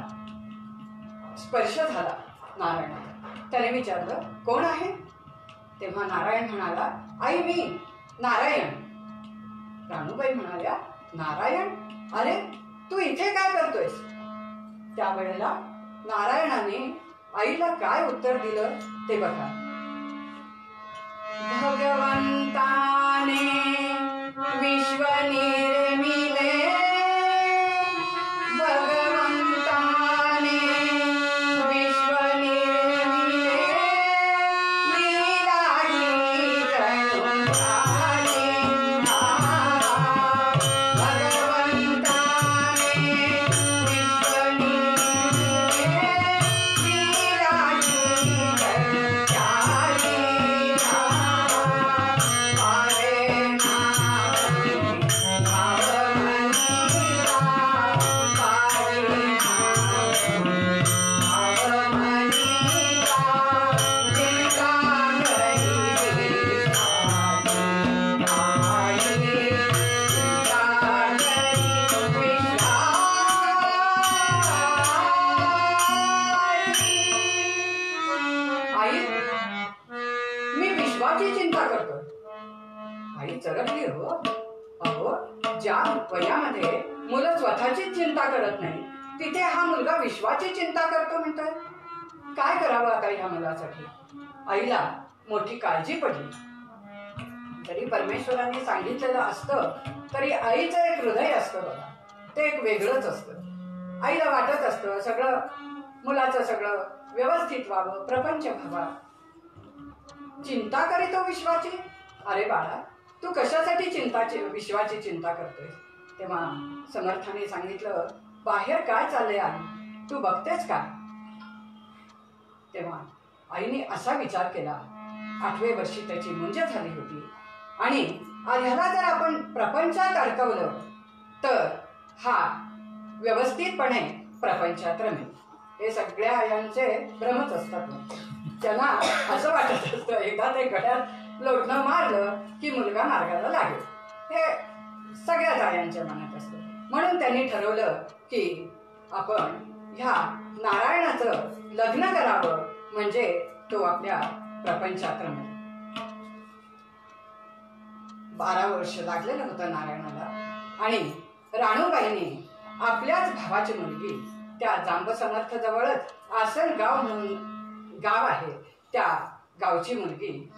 स्पर्श झाला नारायणाला. त्याने विचारलं, कोण आहे? तेव्हा नारायण म्हणाला, आई मी नारायण. राणूबाई म्हणाल्या, नारायण? अरे तू इथे काय करतोयस? त्यावेळेला नारायणाने आईला काय उत्तर दिलं ते बघा. भगवंताने विश्व निर्मिले, भगवंताने विश्व निर्मिले, लीलाची जणू झाली. भगवंताने विश्व निर्मिले, लीलाची जणू झाली. मी विश्वाची चिंता करतो. आई चरकली हो. अहो, ज्या वयामध्ये मुलं स्वतःची चिंता करत नाही तिथे हा मुलगा विश्वाची चिंता करतो म्हणतोय. काय करावं आता ह्या मुलासाठी? आईला मोठी काळजी पडली. जरी परमेश्वराने सांगितलेलं असतं तरी आईचं एक हृदय असतं बघा, ते एक वेगळंच असतं. आईला वाटत असतं सगळं मुलाचं सगळं व्यवस्थित व्हावं, प्रपंच व्हावा. चिंता करीतो विश्वाची? अरे बाळा, तू कशासाठी विश्वाची चिंता करतोय? तेव्हा समर्थाने सांगितलं, बाहेर काय चाललंय आई, तू बघतेस का? तेव्हा आईने असा विचार केला. 8व्या वर्षी त्याची मुंज झाली होती आणि ह्याला जर आपण प्रपंचात अडकवलं तर हा व्यवस्थितपणे प्रपंचात रमेल. हे सगळ्या आयांचे भ्रमच असतात. त्यांना असं वाटत असतं एकदा ते गड्यात लोटणं मारलं की मुलगा मार्गाला लागेल. हे सगळ्याच आयांच्या मनात असतं. म्हणून त्यांनी ठरवलं की आपण ह्या नारायणाचं लग्न करावं म्हणजे तो आपल्या प्रपंचात रमेल. 12 वर्ष लागलेलं होतं नारायणाला आणि राणूबाईने आपल्याच भावाची मुलगी त्या जांबसमर्थ जवळच आसनगाव म्हणून गाव आहे त्या गावची मुलगी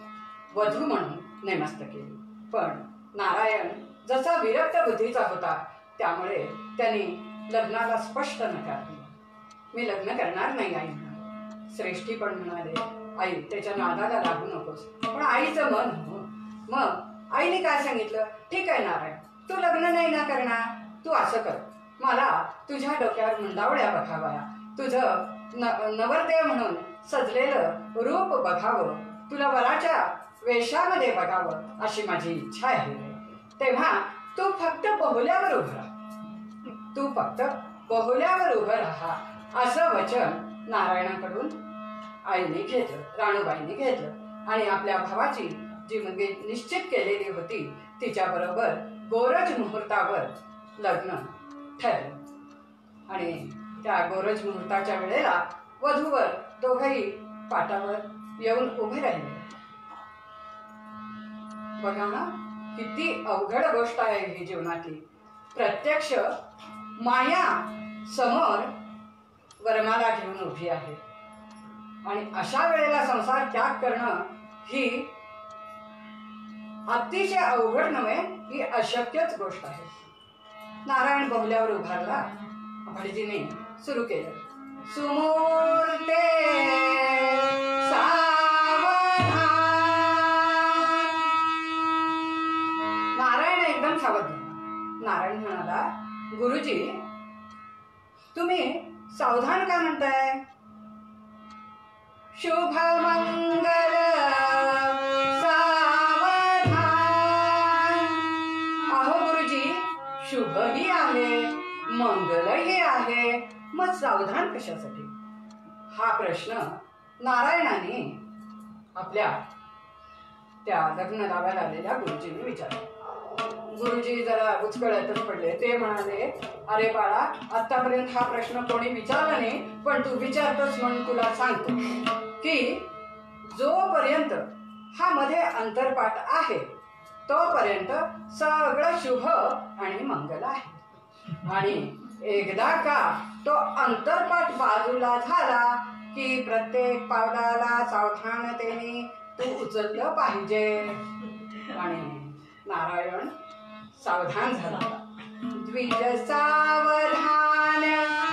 वधू म्हणून नेमस्त केली. पण नारायण जसा विरक्त बुद्धीचा होता त्यामुळे त्यांनी लग्नाला स्पष्ट नकार दिला. मी लग्न करणार नाही आई म्हणाले. श्रेष्ठी पण म्हणाले आई त्याच्या नादाला लागू नकोस. पण आईचं मन हो. मग आईने काय सांगितलं, ठीक आहे नारायण तू लग्न नाही ना करणार, तू असं कर मला तुझ्या डोक्यावर मुंडावळ्या बघाव्या, तुझं नवरदेव म्हणून सजलेलं रूप बघावं, तुला वराच्या वेशामध्ये बघावं अशी माझी इच्छा आहे. तेव्हा तू फक्त बहुल्यावर उभं राहा, तू फक्त बहुल्यावर उभं राहा असं वचन नारायणाकडून आईने घेतलं, राणूबाईने घेतलं आणि आपल्या भावाची जी मुलगी निश्चित केलेली होती तिच्याबरोबर गोरज मुहूर्तावर लग्न ठरलं. आणि त्या गोरज मुहूर्ताच्या वेळेला वधूवर दोघंही पाटावर येऊन उभे राहिले. बघा ना किती अवघड गोष्ट आहे ही जीवनातली. प्रत्यक्ष माया समोर वरमाला घेऊन उभी आहे आणि अशा वेळेला संसार त्याग करणं ही अतिशय अवघड नव्हे, ही अशक्यच गोष्ट आहे. नारायण बहुल्यावर उभारला. भटजीने सुरू केलं, सुमूर्ते सावधान. नारायण एकदम सावध झाला. नारायण म्हणाला, गुरुजी तुम्ही सावधान का म्हणताय? शुभ मंगल सावधान. अहो गुरुजी शुभही आहे मंगलही आहे, मग सावधान कशासाठी? हा प्रश्न नारायणाने आपल्या त्या लग्न लावायला आलेल्या गुरुजींनी विचारला. गुरुजी जरा उचकळतच पडले. ते म्हणाले, अरे बाळा आतापर्यंत हा प्रश्न कोणी विचारला नाही, पण तू विचारतोस म्हणून तुला सांगतो की जोपर्यंत हा मध्ये अंतरपाठ आहे तोपर्यंत सगळं शुभ आणि मंगल आहे. आणि एकदा का तो अंतरपाठ बाजूला झाला की प्रत्येक पावलाला सावधानतेने तू उचललं पाहिजे. आणि नारायण सावधान झाला. द्विज सावधान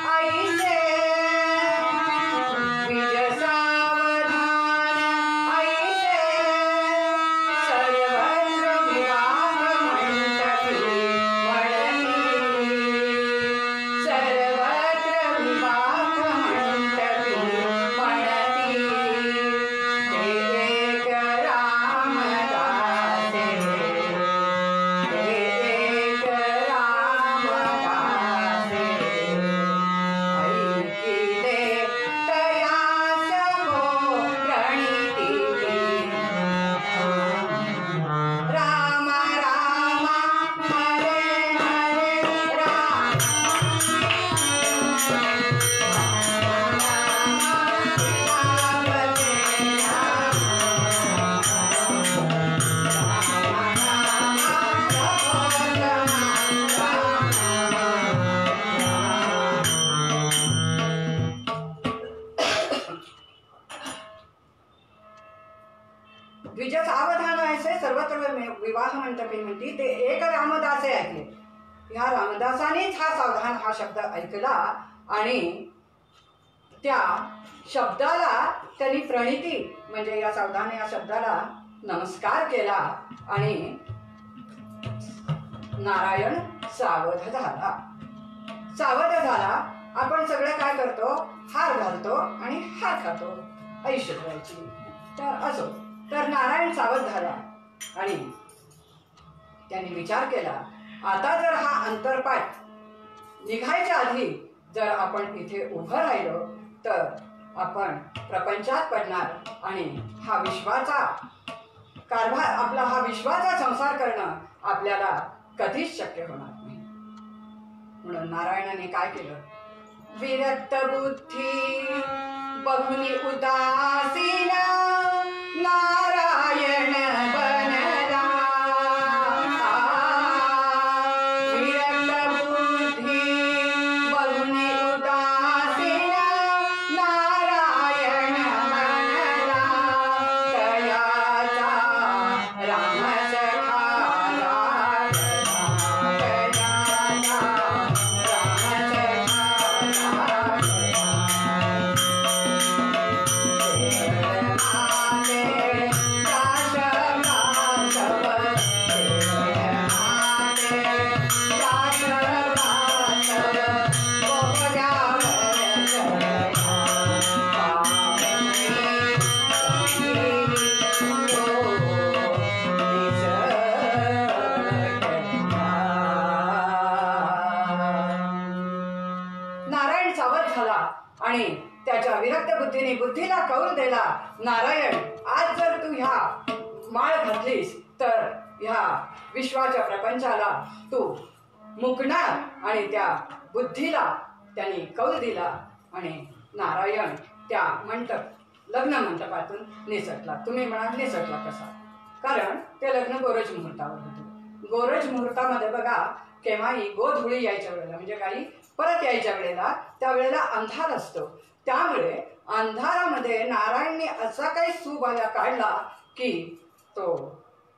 ऐसे, द्विज सावधान ऐसे, सर्वत्र विवाह मंटपी मळती, सर्वत्र विवाह मंटपी मळती. एक रामदासे, एक रामदासे, ऐकिले तयास हो प्रणिती. राम राम हरे हरे राम, द्विज सावधान ऐसे सर्वत्र विवाह मंटपी म्हणती. ते एक रामदासे ऐकले. ह्या रामदासानेच हा सावधान हा शब्द ऐकला आणि त्या शब्दाला त्यांनी प्रणिती म्हणजे या सावधान या शब्दाला नमस्कार केला आणि नारायण सावध झाला. सावध झाला. आपण सगळे काय करतो, हार घालतो आणि हार खातो ऐश्वर्याची. तर असो, तर नारायण सावध झाला आणि त्यांनी विचार केला, आता जर हा अंतरपाठ निघायच्या आधी जर आपण इथे उभं राहिलो तर आपण प्रपंचात पडणार आणि हा विश्वाचा कारभार, आपला हा विश्वाचा संसार करणं आपल्याला कधीच शक्य होणार नाही. म्हणून नारायणाने काय केलं, विरक्त बुद्धी बघुनी उदासीन नारायण बनला. आणि त्याच्या विरक्त बुद्धीने बुद्धीला कौल दिला, नारायण आज जर तू ह्या माळ घातलीस तर ह्या विश्वाच्या प्रपंचाला तू मुकणार. आणि त्या बुद्धीला त्यांनी कौल दिला आणि नारायण त्या लग्न मंडपातून निसटला. तुम्ही म्हणाल निसटला कसा? कारण ते लग्न गोरज मुहूर्तावर होतं. गोरज मुहूर्तामध्ये बघा केव्हाही गोधुळी यायच्या वेळेला म्हणजे काही परत यायच्या वेळेला त्यावेळेला अंधार असतो. त्यामुळे अंधारामध्ये नारायणने असा काही सुबाला काढला की तो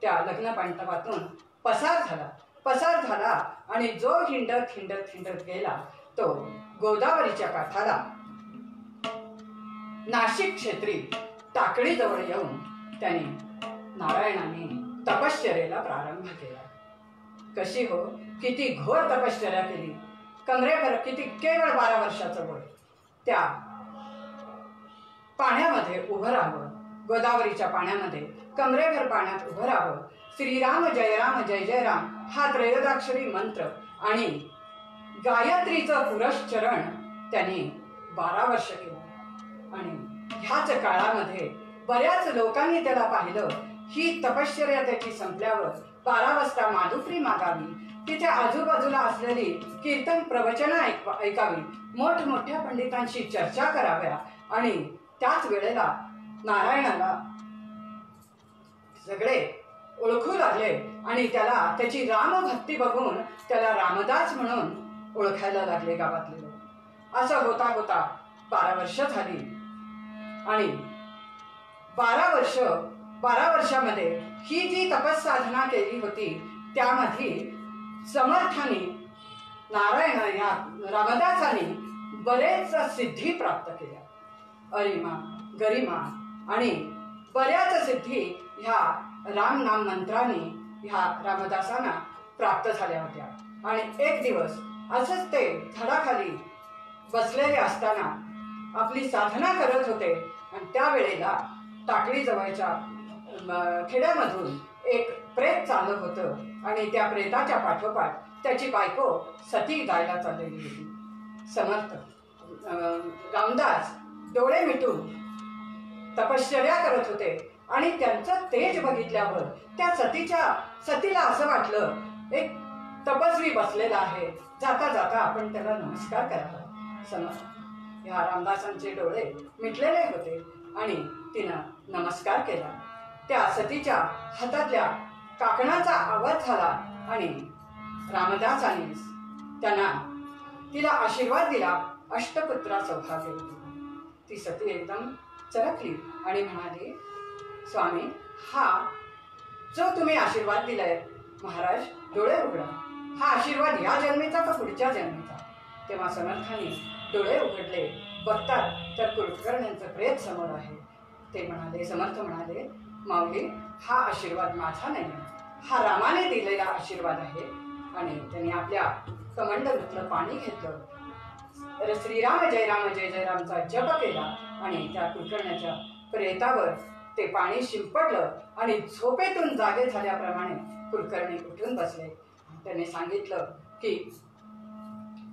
त्या लग्न मंडपातून पसार झाला आणि जो हिंडत गेला तो गोदावरीच्या काठाला नाशिक क्षेत्री टाकडीजवळ येऊन त्यांनी नारायणाने तपश्चर्येला प्रारंभ केला. कशी हो, किती घोर तपश्चर्या केली. कमरेवर किती, केवळ 12 वर्षाचं वय. त्या पाण्यामध्ये उभं राहावं, गोदावरीच्या पाण्यामध्ये कमरेभर पाण्यात उभं राहावं. श्रीराम जय राम जय जय राम हा त्रयोदाक्षरी मंत्र आणि गायत्रीचं पुरश्चरण त्यांनी 12 वर्ष केलं. आणि ह्याच काळामध्ये बऱ्याच लोकांनी त्याला पाहिलं. ही तपश्चर्या त्याची संपल्यावर 12 वाजता माधुकरी मागावी, तिथे आजूबाजूला असलेली कीर्तन प्रवचनं ऐकावी, मोठमोठ्या पंडितांशी चर्चा कराव्या. आणि त्याच वेळेला नारायणाला सगळे ओळखू लागले आणि त्याला त्याची रामभक्ती बघून त्याला रामदास म्हणून ओळखायला लागले गावातले लोक. असं होता 12 वर्ष झाली आणि 12 वर्षामध्ये ही जी तपस्साधना केली होती त्यामध्ये समर्थाने नारायण या रामदासाने बरेच सिद्धी प्राप्त केल्या. अरिमा गरिमा आणि बऱ्याच सिद्धी ह्या राम नाम मंत्राने ह्या रामदासांना प्राप्त झाल्या होत्या. आणि एक दिवस असंच ते झाडाखाली बसलेले असताना आपली साधना करत होते आणि त्यावेळेला टाकळी जवळच्या खेड्यामधून एक प्रेत चालत होतं आणि त्या प्रेताच्या पाठोपाठ त्याची बायको सती जायला चाललेली होती. समर्थ रामदास डोळे मिटून तपश्चर्या करत होते आणि त्यांचं तेज बघितल्यावर त्या सतीला असं वाटलं एक तपस्वी बसलेला आहे, जाता जाता आपण त्याला नमस्कार करावा. समर्थ ह्या रामदासांचे डोळे मिटलेले होते आणि तिनं नमस्कार केला. त्या सतीच्या हातातल्या काकणाचा आवाज झाला आणि रामदासांनी तिला आशीर्वाद दिला. अष्टपुत्रा सौभाग्य होती. ती सती एकदम चरकली आणि म्हणाली, स्वामी हा जो तुम्ही आशीर्वाद दिलाय महाराज डोळे उघडा, हा आशीर्वाद या जन्मीचा का पुढच्या जन्मीचा? तेव्हा समर्थाने डोळे उघडले, बघतात तर कुलकर्ण्यांचं प्रेत समोर आहे. ते म्हणाले, समर्थ म्हणाले, माऊली हा आशीर्वाद माझा नाही, हा रामाने दिलेला आशीर्वाद आहे. आणि त्यांनी आपल्या कमंडलूतलं पाणी घेतलं, श्रीराम जय रामचा जप केला आणि त्या कुलकर्ण्याच्या प्रेतावर ते पाणी शिंपडलं आणि झोपेतून जागे झाल्याप्रमाणे कुलकर्णी उठून बसले. त्याने सांगितलं की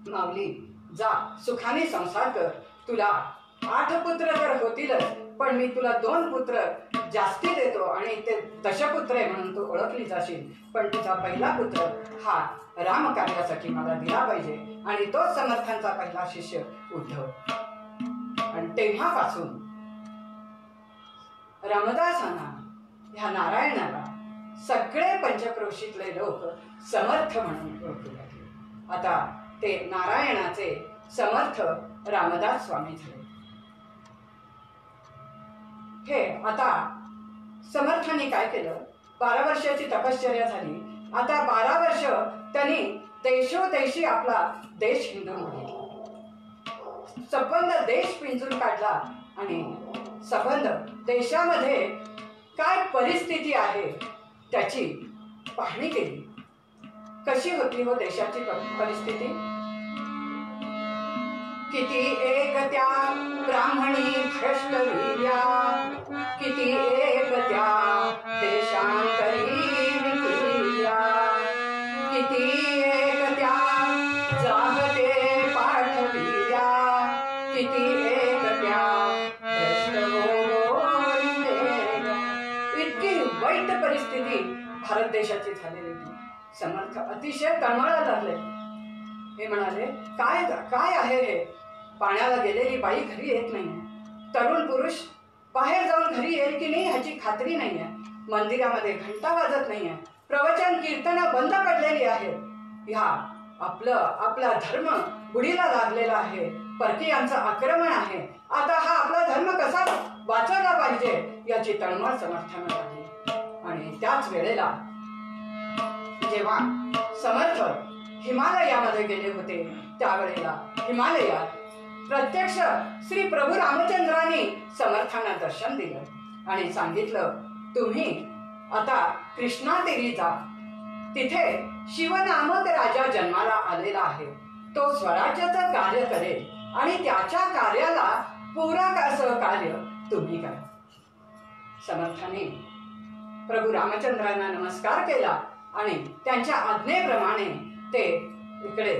माऊली जा सुखाने संसार कर, तुला 8 पुत्र तर होतीलच पण मी तुला 2 पुत्र जास्ती देतो आणि ते दशपुत्र आहे म्हणून तू ओळखली जाशील. पण तुझा पहिला पुत्र हा राम कार्यासाठी मला दिला पाहिजे. आणि तो समर्थांचा पहिला शिष्य उद्धव. आणि तेव्हापासून रामदासांना ह्या नारायणाला सगळे पंचक्रोशीतले लोक समर्थ म्हणून ओळखू लागले. आता ते नारायणाचे समर्थ रामदास स्वामी झाले. हे आता समर्थांनी काय केलं, 12 वर्षाची तपश्चर्या झाली. आता 12 वर्ष त्यांनी देशोदेशी आपला देश हिंदून बघितला, संबंध देश पिंजून काढला आणि संबंध देशामध्ये काय परिस्थिती आहे त्याची पाहणी केली. कशी होती हो देशाची परिस्थिती? किती एक त्या ब्राह्मणी भ्रष्टवीर्या, किती एक त्या देशांतरी विक्रिया, किती एक त्या जागते पाठवीर्या, किती परिस्थिती भारत देशाची झालेली होती. समर्थ अतिशय तळमळायला लागले. हे म्हणाले, काय काय आहे हे? पाण्याला गेलेली बाई घरी येत नाहीये. तरुण पुरुष बाहेर जाऊन घरी येईल की नाही ह्याची खात्री नाहीये. मंदिरामध्ये घंटा वाजत नाहीये. प्रवचन कीर्तन बंद पडलेली आहे. ह्या आपला धर्म बुडीला लागलेला आहे. परकीयांचं आक्रमण आहे. आता हा आपला धर्म कसा वाचवला पाहिजे याची तळमळ समर्थांना लागली. आणि त्याच वेळेला जेव्हा समर्थ हिमालयामध्ये गेले होते त्यावेळेला हिमालयात प्रत्यक्ष श्री प्रभू रामचंद्रांनी समर्थांना दर्शन दिलं आणि सांगितलं, तुम्ही आता कृष्णातीरी जा. तिथे शिवनामक राजा जन्माला आलेला आहे. तो स्वराज्याचं कार्य करेल आणि त्याच्या कार्याला पूरक असं कार्य तुम्ही करा. समर्थाने प्रभू रामचंद्रांना नमस्कार केला आणि त्यांच्या आज्ञेप्रमाणे ते इकडे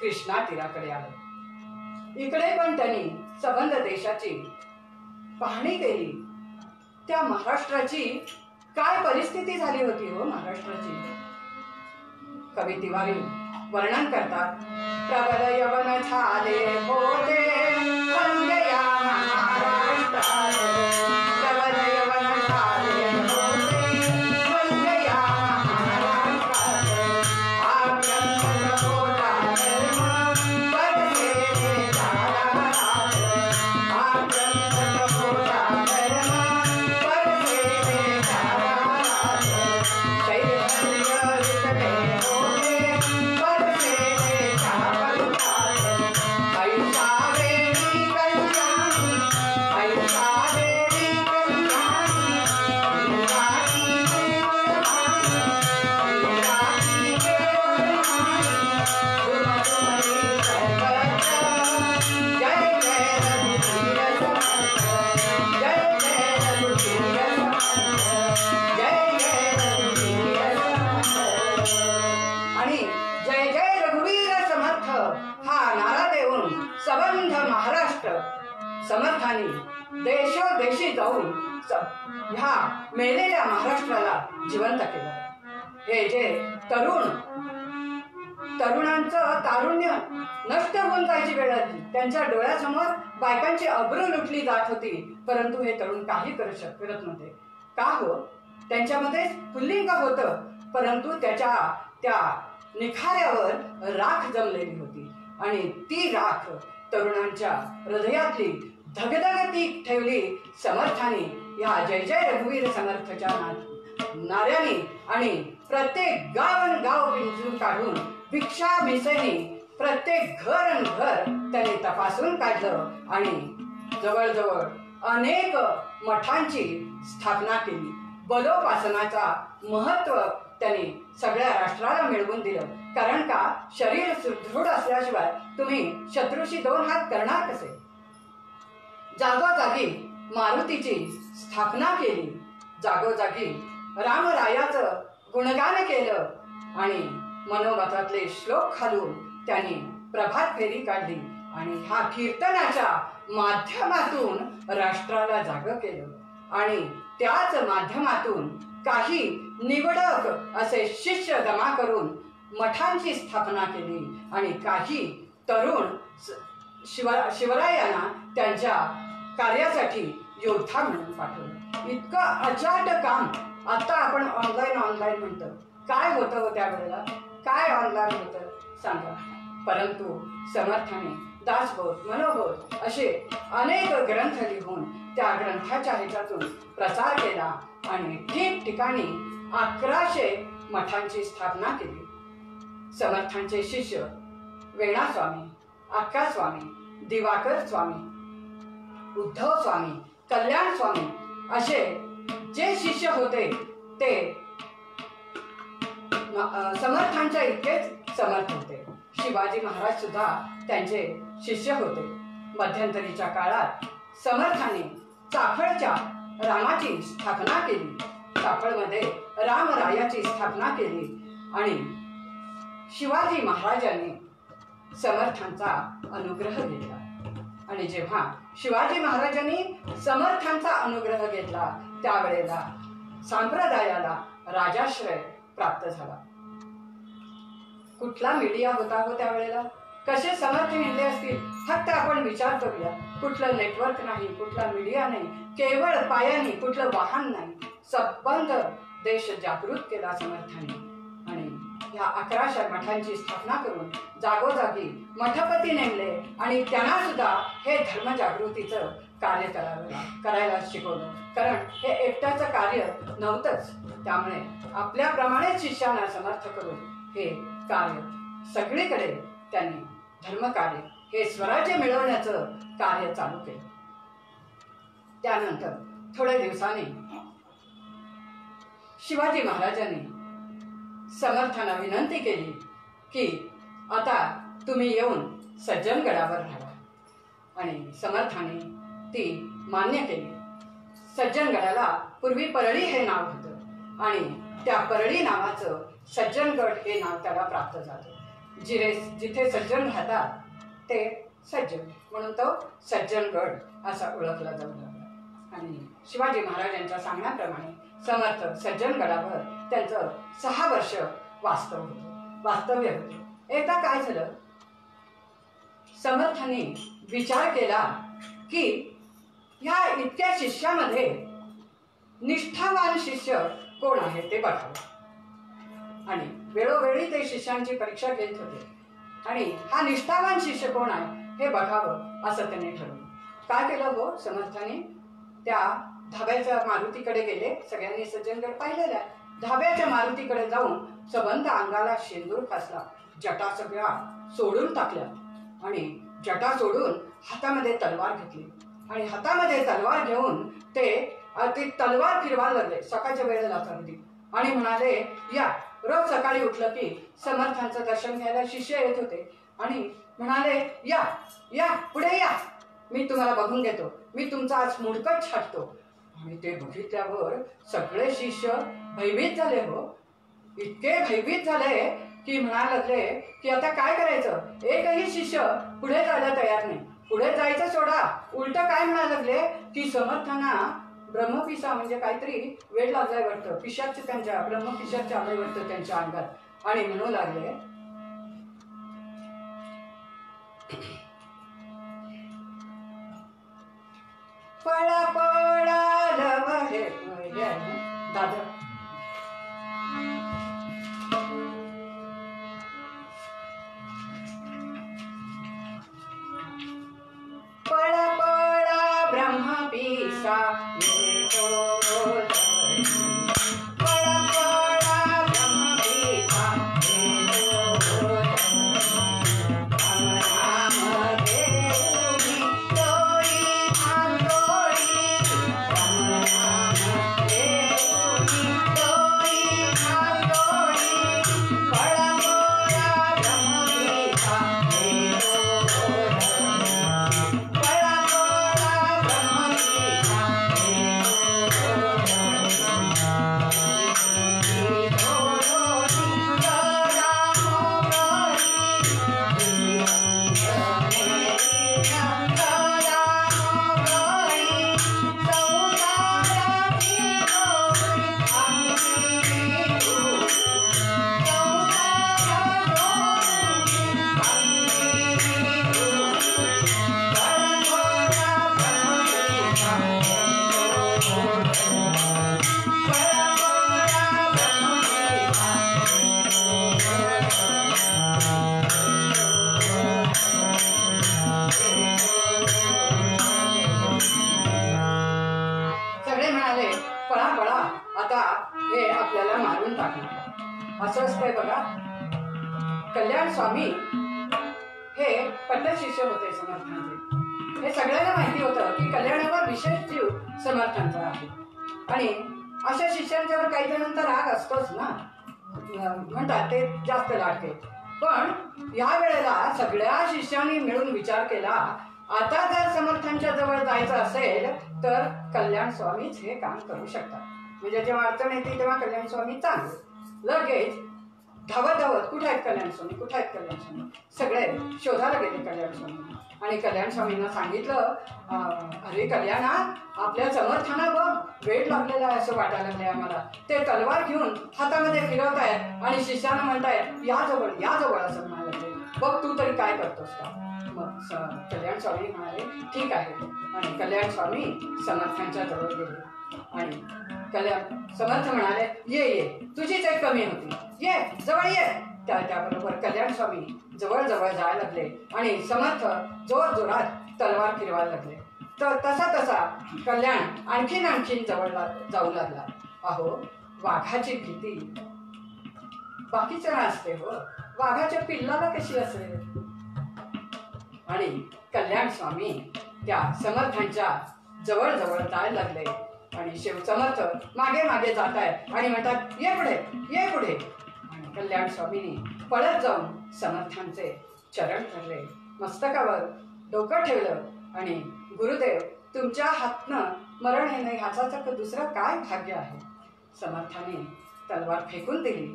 कृष्णा तीराकडे आले. इकडे पण त्यांनी संबंध देशाची पाहणी केली. त्या महाराष्ट्राची काय परिस्थिती झाली होती हो महाराष्ट्राची. कवी तिवारी वर्णन करतात, प्रबल यवन झाले होते वंदया महाराष्ट्रात. प्रबल यवन झाले होते वंदया महाराष्ट्रात. आग्रह होता धर्म परसे झाला राज. आग्रह होता धर्म परसे झाला राज. शैर्य विसरे होते परसे झाला राज. ऐशावेरी कल्याणी ऐशावेरी कल्याणी इंद्राणी केवलमानी इंद्राणी केवलमानी गुरुमरी सर्वत्र. जय जय रघुवीर समर्थ. जय जय रघुवीर समर्थ. जय जय रघुवीर समर्थ. आणि जय जय रघुवीर समर्थ हा नारा देऊन संबंध महाराष्ट्र समर्थांनी देशोदेशी जाऊन ह्या मेलेल्या महाराष्ट्राला जिवंत केलं. हे जे तरुणांचं तारुण्य नष्ट होऊन जायची वेळ आली. त्यांच्या डोळ्यासमोर बायकांची अब्रू लुटली जात होती, परंतु हे तरुण काही करत नव्हते. का हो? त्यांच्यामध्ये पुल्लिंग होतं, परंतु त्या निखाऱ्यावर राख जमलेली होती आणि ती राख तरुणांच्या हृदयातली धगधगती ठेवली समर्थाने या जय जय रघुवीर समर्थच्या नाऱ्याने. आणि प्रत्येक गाव पिंजून काढून भिक्षा भिसेने प्रत्येक घर त्यांनी तपासून काढलं आणि जवळजवळ अनेक मठांची स्थापना केली. बलोपासनाचा महत्व त्यांनी सगळ्या राष्ट्राला मिळवून दिलं. कारण का, शरीर सुदृढ असल्याशिवाय तुम्ही शत्रूशी 2 हात करणार कसे. जागोजागी मारुतीची स्थापना केली. जागोजागी रामरायाचं गुणगान केलं आणि मनोगतातले श्लोक घालून त्यांनी प्रभात फेरी काढली आणि ह्या कीर्तनाच्या माध्यमातून राष्ट्राला जागं केलं. आणि त्याच माध्यमातून काही निवडक असे शिष्य जमा करून मठांची स्थापना केली आणि काही तरुण शिवरायांना त्यांच्या कार्यासाठी योद्धा म्हणून पाठवलं. इतकं अचाट काम. आता आपण ऑनलाईन म्हणतो. काय होतं त्यावेळेला? काय ऑनलाईन होतं सांगा. परंतु समर्थाने दासबोध मनोबोध असे अनेक ग्रंथ लिहून त्या ग्रंथाच्या ह्याच्यातून प्रचार केला आणि ठिकठिकाणी 1100 मठांची स्थापना केली. समर्थांचे शिष्य वेणास्वामी, अक्कास्वामी, दिवाकर स्वामी, उद्धव स्वामी, कल्याण स्वामी असे जे शिष्य होते ते समर्थांच्या इतकेच समर्थ होते. शिवाजी महाराज सुद्धा त्यांचे शिष्य होते. मध्यंतरीच्या काळात समर्थांनी चाफळच्या रामाची स्थापना केली. चाफळमध्ये रामरायाची स्थापना केली आणि शिवाजी महाराजांनी समर्थांचा अनुग्रह घेतला. आणि जेव्हा शिवाजी महाराजांनी समर्थांचा अनुग्रह घेतला त्यावेळेला संप्रदायाला राजाश्रय प्राप्त झाला. कुठला मीडिया होता हो त्यावेळेला? कसे समर्थ हिंडले असतील फक्त आपण विचार करूया. कुठलं नेटवर्क नाही, कुठला मीडिया नाही, केवळ पायाने, कुठलं वाहन नाही. संबंध देश जागृत केला समर्थांनी आणि ह्या 11 मठांची स्थापना करून जागोजागी मठपती नेमले आणि त्यांना सुद्धा हे धर्मजागृतीचं कार्य करायला शिकवलं. कारण हे एकट्याचं कार्य नव्हतंच. त्यामुळे आपल्याप्रमाणेच शिष्यांना समर्थ करून हे कार्य सगळीकडे त्यांनी धर्मकार्य, हे स्वराज्य मिळवण्याचं कार्य चालू केलं. त्यानंतर थोड्या दिवसांनी शिवाजी महाराजांनी समर्थांना विनंती केली की आता तुम्ही येऊन सज्जनगडावर राहा. आणि समर्थांनी ती मान्य केली. सज्जनगडाला पूर्वी परळी हे नाव होतं आणि त्या परळी नावाचं सज्जनगड हे नाव त्याला प्राप्त झालं. जिथे सज्जन राहतात ते सज्जन म्हणून तो सज्जनगड असा ओळखला जाऊ लागला. आणि शिवाजी महाराजांच्या सांगण्याप्रमाणे समर्थ सज्जनगडावर त्यांचं 6 वर्ष वास्तव्य होतं. एकदा काय झालं, समर्थांनी विचार केला की ह्या इतक्या शिष्यामध्ये निष्ठावान शिष्य कोण आहे ते बघावं. आणि वेळोवेळी ते शिष्यांची परीक्षा घेत होते आणि हा निष्ठावान शिष्य कोण आहे हे बघावं असं त्यांनी ठरवलं. काय केलं हो समर्थांनी? त्या धाब्याच्या मारुतीकडे गेले. सगळ्यांनी सज्जनगड पाहिलेला आहे. धाब्याच्या मारुतीकडे जाऊन सबंध अंगाला शेंदूर फासला, जटा सगळ्या सोडून टाकल्या आणि जटा सोडून हातामध्ये तलवार घेतली आणि हातामध्ये तलवार घेऊन ते तलवार फिरवायला लागले. सकाळच्या वेळेला अगदी आणि म्हणाले, या रोज सकाळी उठलं की समर्थांचं दर्शन घ्यायला शिष्य येत होते आणि म्हणाले, या या पुढे या, मी तुम्हाला बघून घेतो, मी तुमचा आज मुंडकट छाटतो. आणि ते बघितल्यावर सगळे शिष्य भयभीत झाले हो. इतके भयभीत झाले की म्हणायला लागले की आता काय करायचं. एकही शिष्य पुढे जायला तयार नाही. पुढे जायचं सोडा, उलट काय म्हणायला लागले की समर्थांना ब्रह्मपिशा म्हणजे काहीतरी वेळ लागलाय वाटतं, पिशाच त्यांच्या ब्रह्मपिशाच आलंय वाटतं त्यांच्या अंगात. आणि म्हणू लागले, पळा पळा रवहे दादा पळा पळा ब्रह्मपिशा असं असतंय बघा. कल्याण स्वामी हे पट्टशिष्य होते समर्थांचे. हे सगळ्यांना माहिती होतं की कल्याणावर विशेष जीव समर्थांचा आहे आणि अशा शिष्यांच्यावर काही जणांचा राग असतोच ना, म्हणतात ते जास्त लाडके. पण या वेळेला सगळ्या शिष्यांनी मिळून विचार केला, आता जर समर्थांच्या जवळ जायचं असेल तर कल्याण स्वामीच हे काम करू शकतात. म्हणजे जेव्हा अडचण येते तेव्हा कल्याण स्वामी चांगले. लगेच धावत धावत कुठे आहेत कल्याण स्वामी, कुठे आहेत कल्याण स्वामी, सगळे शोधायला गेले कल्याण स्वामी. आणि कल्याण स्वामींना सांगितलं, अरे कल्याणा, आपल्या समर्थांना बघ वेळ लागलेला आहे असं वाटायला लागले आम्हाला. ते तलवार घेऊन हातामध्ये फिरवत आहेत आणि शिष्यानं म्हणतायत या जवळ या जवळ असं म्हणायला लागले. बघ तू तरी काय करतोस का. मग कल्याण स्वामी म्हणाले ठीक आहे. आणि कल्याण स्वामी समर्थांच्या जवळ गेले आणि समर्थ म्हणाले ये ये, तुझीच एक कमी होती, ये जवळ ये. त्याबरोबर कल्याण स्वामी जवळ जवळ जायला लागले आणि समर्थ जोर जोरात तलवार फिरवायला लागले. तर तसा तसा कल्याण आणखीन जवळ जाऊ लागला. अहो, वाघाची भीती बाकीच्या असते हो, वाघाच्या पिल्लाला कशी असेल. आणि कल्याण स्वामी त्या समर्थांच्या जवळ जवळ जायला लागले आणि समर्थ मागे मागे जात आहेत आणि म्हणतात ये पुढे ये पुढे. आणि कल्याण स्वामींनी पळत जाऊन समर्थांचे चरण धरले, मस्तकावर डोकं ठेवलं आणि गुरुदेव, तुमच्या हातनं मरण येणे ह्याचा दुसरं काय भाग्य आहे. समर्थाने तलवार फेकून दिली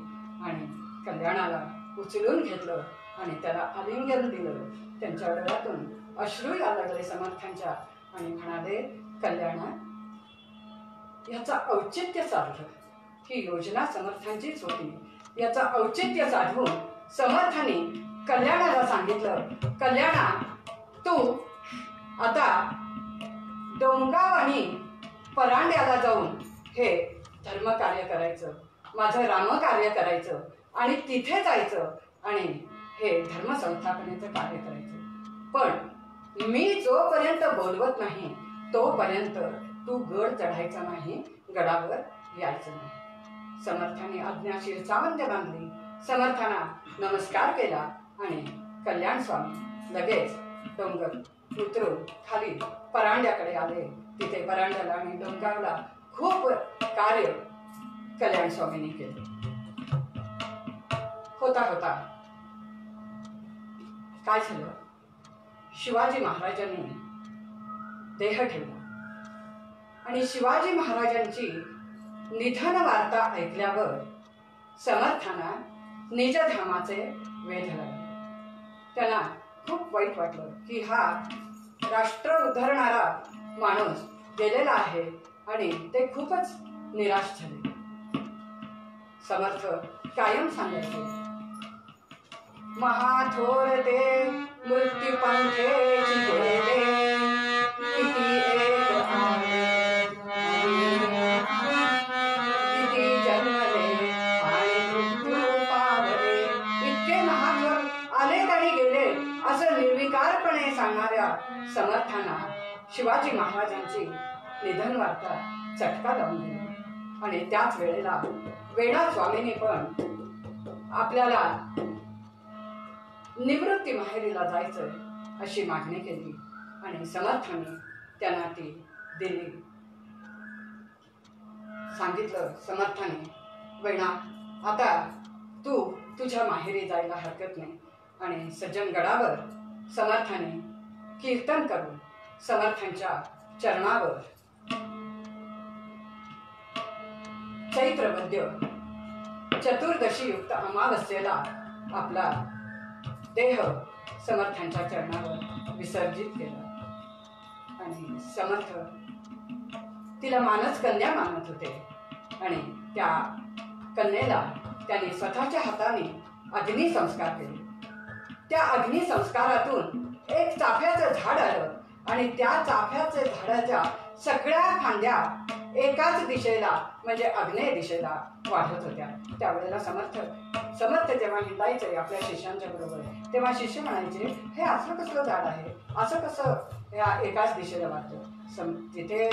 आणि कल्याणाला उचलून घेतलं आणि त्याला आलिंगन दिलं. त्यांच्या डोळ्यातून अश्रू यायला लागले समर्थांच्या आणि म्हणाले, कल्याणा, याचा औचित्य साधलं. ही योजना समर्थांचीच होती. याचा औचित्य साधून समर्थांनी कल्याणाला सांगितलं, कल्याणा, तू आता डोंगाव आणि परांड्याला जाऊन हे धर्मकार्य करायचं, माझं रामकार्य करायचं आणि तिथे जायचं आणि हे धर्मसंस्थापनेचं कार्य करायचं. पण मी जोपर्यंत बोलवत नाही तोपर्यंत तू गड चढायचा नाही, गडावर यायचं नाही. समर्थाने आज्ञाशीर सावंत्य बांधली. समर्थांना नमस्कार केला आणि कल्याण स्वामी लगेच डोंगर उतरून खाली परांड्याकडे आले. तिथे परांड्याला आणि डोंगावला खूप कार्य कल्याण स्वामींनी केले. होता होता काय झालं, शिवाजी महाराजांनी देह ठेवला आणि शिवाजी महाराजांची निधन वार्ता ऐकल्यावर समर्थांना निजधामाचे वेध लागले. त्यांना खूप वाईट वाटलं की हा राष्ट्र उद्धरणारा माणूस गेलेला आहे आणि ते खूपच निराश झाले. समर्थ कायम सांगायचे, महाथोर ते मृत्यू पंथेची गेले, किती एक आले, किती जन्मले आणि मृत्यू पावले. इतके महाथोर आले आणि गेले असं निर्विकारपणे सांगणाऱ्या समर्थांना शिवाजी महाराजांची निधन वार्ता चटका लावून दिली. आणि त्याच वेळेला वेणा स्वामींनी पण आपल्याला निवृत्ती माहेरीला जायचं अशी मागणी केली आणि समर्थांनी त्यांना ती दिली. सांगितलं समर्थाने, वेणा, आता तू तुझ्या माहेरी जायला हरकत नाही. आणि सज्जनगडावर समर्थाने कीर्तन करून समर्थांच्या चरणावर चैत्रवद्य चतुर्दशी युक्त अमावस्येला आपला देह समर्थांच्या चरणावर विसर्जित केला. आणि समर्थ तिला मानस कन्या मानत होते आणि त्या कन्येला त्यांनी स्वतःच्या हाताने अग्निसंस्कार केले. त्या अग्निसंस्कारातून एक चाफ्याचं झाड आलं आणि त्या चाफ्याच्या झाडाच्या सगळ्या फांद्या एकाच दिशेला म्हणजे आग्नेय दिशेला वाढत होत्या. त्यावेळेला समर्थ जेव्हा हिंडायचे आपल्या शिष्यांच्या बरोबर, तेव्हा शिष्य म्हणायचे, हे असं कसलं झाड आहे, असं कसं या एकाच दिशेला वाढतं. तिथे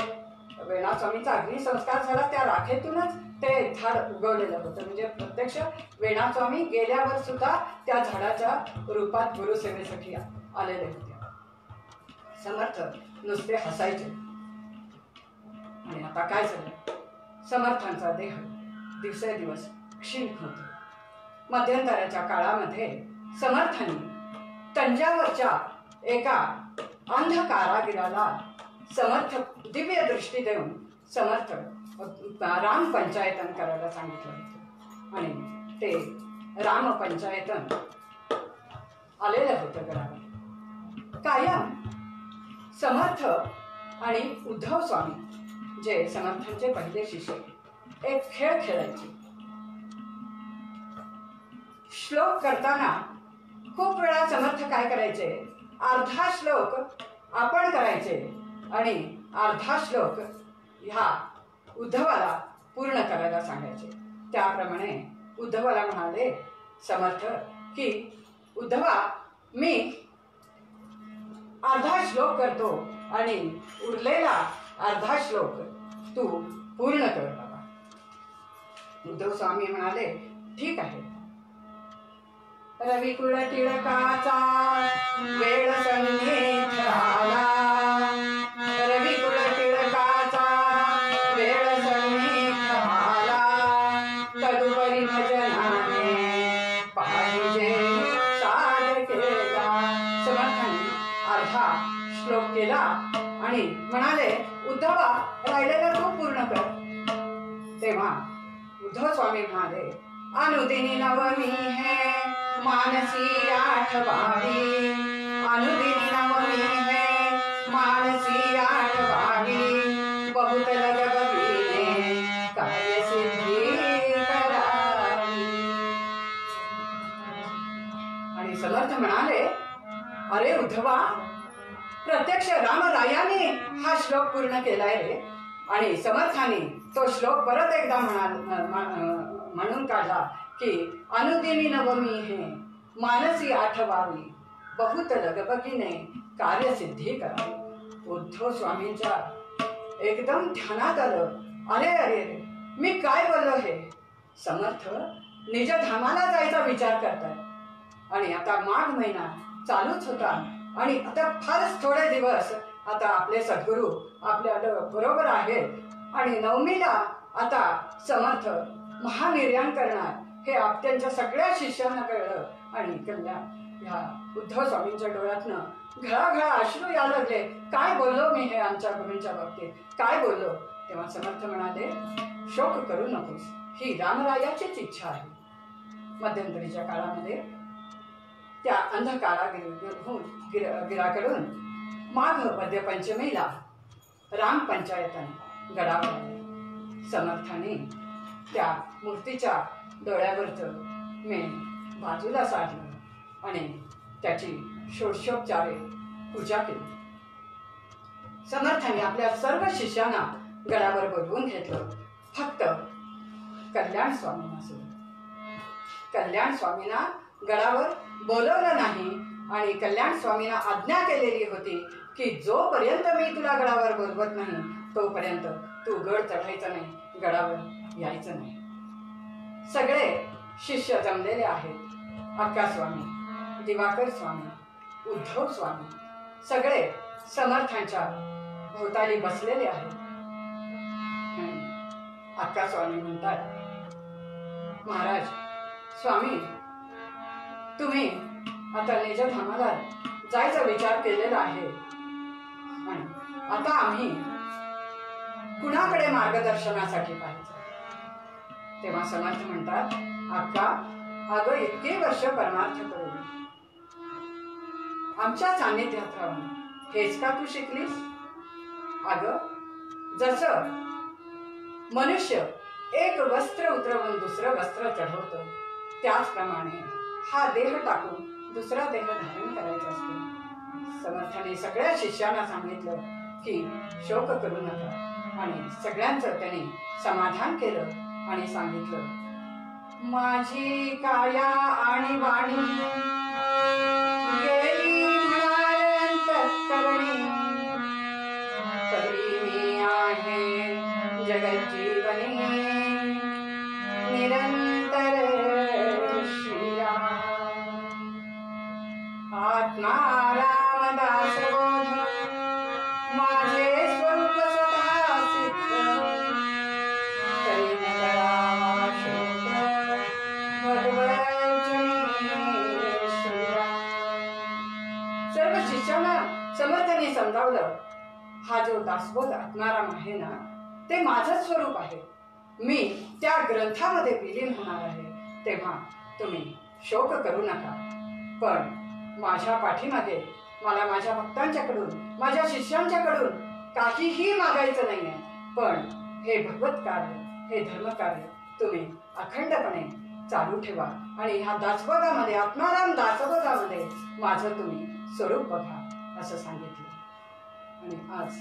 वेणा स्वामीचा अग्निसंस्कार झाला, त्या राखेतूनच ते झाड उगवलेलं होतं. म्हणजे प्रत्यक्ष वेणा स्वामी गेल्यावर सुद्धा त्या झाडाच्या रूपात गुरुसेवेसाठी आलेले होते. समर्थ नुसते हसायचे. आणि आता काय झालं, समर्थांचा देह दिवसेदिवस क्षीण होतो. मध्यंतराच्या काळामध्ये समर्थांनी तंजावरच्या एका अंध कारागिराला समर्थ दिव्य दृष्टी देऊन समर्थ राम पंचायतन करायला सांगितलं होतं. आणि ते राम पंचायतन आलेलं होतं गडावर. कायम समर्थ आणि उद्धव स्वामी जे समर्थांचे पहिले शिष्य एक खेळ खेळायचे. श्लोक करताना खूप वेळा समर्थ काय करायचे, अर्धा श्लोक आपण करायचे आणि अर्धा श्लोक ह्या उद्धवाला पूर्ण करायला सांगायचे. त्याप्रमाणे उद्धवाला म्हणाले समर्थ की उद्धवा, मी अर्धा श्लोक करतो आणि उरलेला अर्धा श्लोक तू पूर्ण कर बाबा. उद्धव स्वामी म्हणाले ठीक आहे. रविकुळ टिळकाचा वेळ संगीत आला, रविकुळ टिळकाचा वेळ संगीत आला, तदुपरी भजनाने पाहिजे साध केला. समर्थांनी अर्धा श्लोक केला आणि म्हणाले उद्धवा, राहिलेला तू पूर्ण कर. तेव्हा उद्धव स्वामी म्हणाले अनुदिनी नवमी है मानसी आठवावी, अनुदिनी नवमी है मानसी आठवावी, बहुत लग बगीने कार्य सिद्धी करावी. आणि समर्थ म्हणाले अरे उद्धवा, प्रत्यक्ष रामरायाने हा श्लोक पूर्ण केलाय रे. आणि समर्थाने तो श्लोक परत एकदा म्हणून काढला की अनुदिनी नवमी हे मानसी आठवावी, बहुत लगबगीने कार्यसिद्धी करावी. उद्धव स्वामींच्या एकदम ध्यानात आलं, अरे अरे मी काय बोललो हे. समर्थ निजधामाला जायचा विचार करतात आणि आता माघ महिना चालूच होता आणि आता फारच थोडे दिवस आता आपले सद्गुरू आपल्या बरोबर आहेत आणि नवमीला आता समर्थ महानिर्याण करणार हे त्यांच्या सगळ्या शिष्यांना कळलं आणि कल्याण ह्या उद्धव स्वामींच्या डोळ्यातनं घळाघळा अश्रू यायला लागले. काय बोललो मी हे आमच्या गुरूंच्या बाबतीत, काय बोललो. तेव्हा समर्थ म्हणाले शोक करू नकोस, ही रामरायाचीच इच्छा आहे. मध्यंतरीच्या काळामध्ये त्या गिराकडून माघ मध्य पंचमीला राम पंचायतन गडावर आले. समर्थाने त्या मूर्तीच्या डोळ्यावरचं मी बाजूला साधलं आणि त्याची षोडशोपचारे पूजा केली. समर्थाने आपल्या सर्व शिष्यांना गडावर बोलवून घेतलं, फक्त कल्याण स्वामींना सोडून. कल्याण स्वामींना गडावर बोलवलं नाही आणि कल्याण स्वामींना आज्ञा केलेली होती की जोपर्यंत मी तुला गडावर बोलवत नाही तोपर्यंत तू गड चढायचा नाही, गडावर यायचं नाही. सगळे शिष्य जमलेले आहेत. अक्का स्वामी, दिवाकर स्वामी, उद्धव स्वामी सगळे समर्थांच्या भोवताली बसलेले आहेत. अक्का स्वामी म्हणतात महाराज स्वामी, तुम्ही आता निजधामाला जायचा विचार केलेला आहे आणि आता आम्ही कुणाकडे मार्गदर्शनासाठी पाहिजे. तेव्हा समर्थ म्हणतात अक्का, अगं इतके वर्ष परमार्थ करून आमच्या सान्निध्यात राहून हेच का तू शिकलीस. अगं जसं मनुष्य एक वस्त्र उतरवून दुसरं वस्त्र चढवतं त्याचप्रमाणे हा देह टाकून दुसरा देह धारण करायचा असतो. समर्थाने सगळ्या शिष्यांना सांगितलं की शोक करू नका आणि सगळ्यांचं त्यांनी समाधान केलं आणि सांगितलं माझी काया आणि वाणी गेली अंतःकरणी, तरी मी आहे जगज्जीवनी निरंतर श्रीराम. आत्मा रामदास बोध माझे स्वरूप स्वतः सिद्ध, तरी न करावा शोक भगवंतनी श्रीराम. सर्व शिष्यांना समर्थाने समजावलं हा जो दासबोध आत्माराम आहे ना ते माझंच स्वरूप आहे. मी त्या ग्रंथामध्ये विलीन होणार आहे. तेव्हा तुम्ही शोक करू नका, पण माझ्या पाठीमागे मला माझ्या भक्तांच्याकडून, माझ्या शिष्यांच्याकडून काहीही मागायचं नाही आहे. पण हे भगवत कार्य, हे धर्मकार्य तुम्ही अखंडपणे चालू ठेवा आणि ह्या दासबोधामध्ये, आत्माराम दासबोधामध्ये माझं तुम्ही स्वरूप बघा असं सांगितलं. आणि आज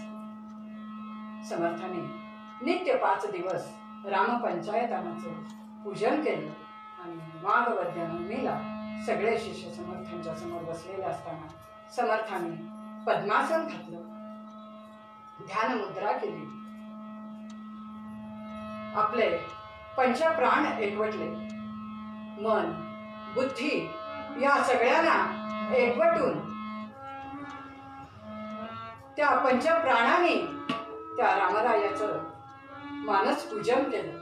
समर्थाने नित्य 5 दिवस रामपंचायतानाचं पूजन केलं आणि माघवद्य नवमीला सगळे शिष्य समर्थांच्या समोर बसलेले असताना समर्थाने पद्मासन घातलं, ध्यान मुद्रा केली, आपले पंचप्राण एकवटले, मन बुद्धी या सगळ्यांना एकवटून त्या पंचप्राणाने त्या रामरायाचं मानस पूजन केलं.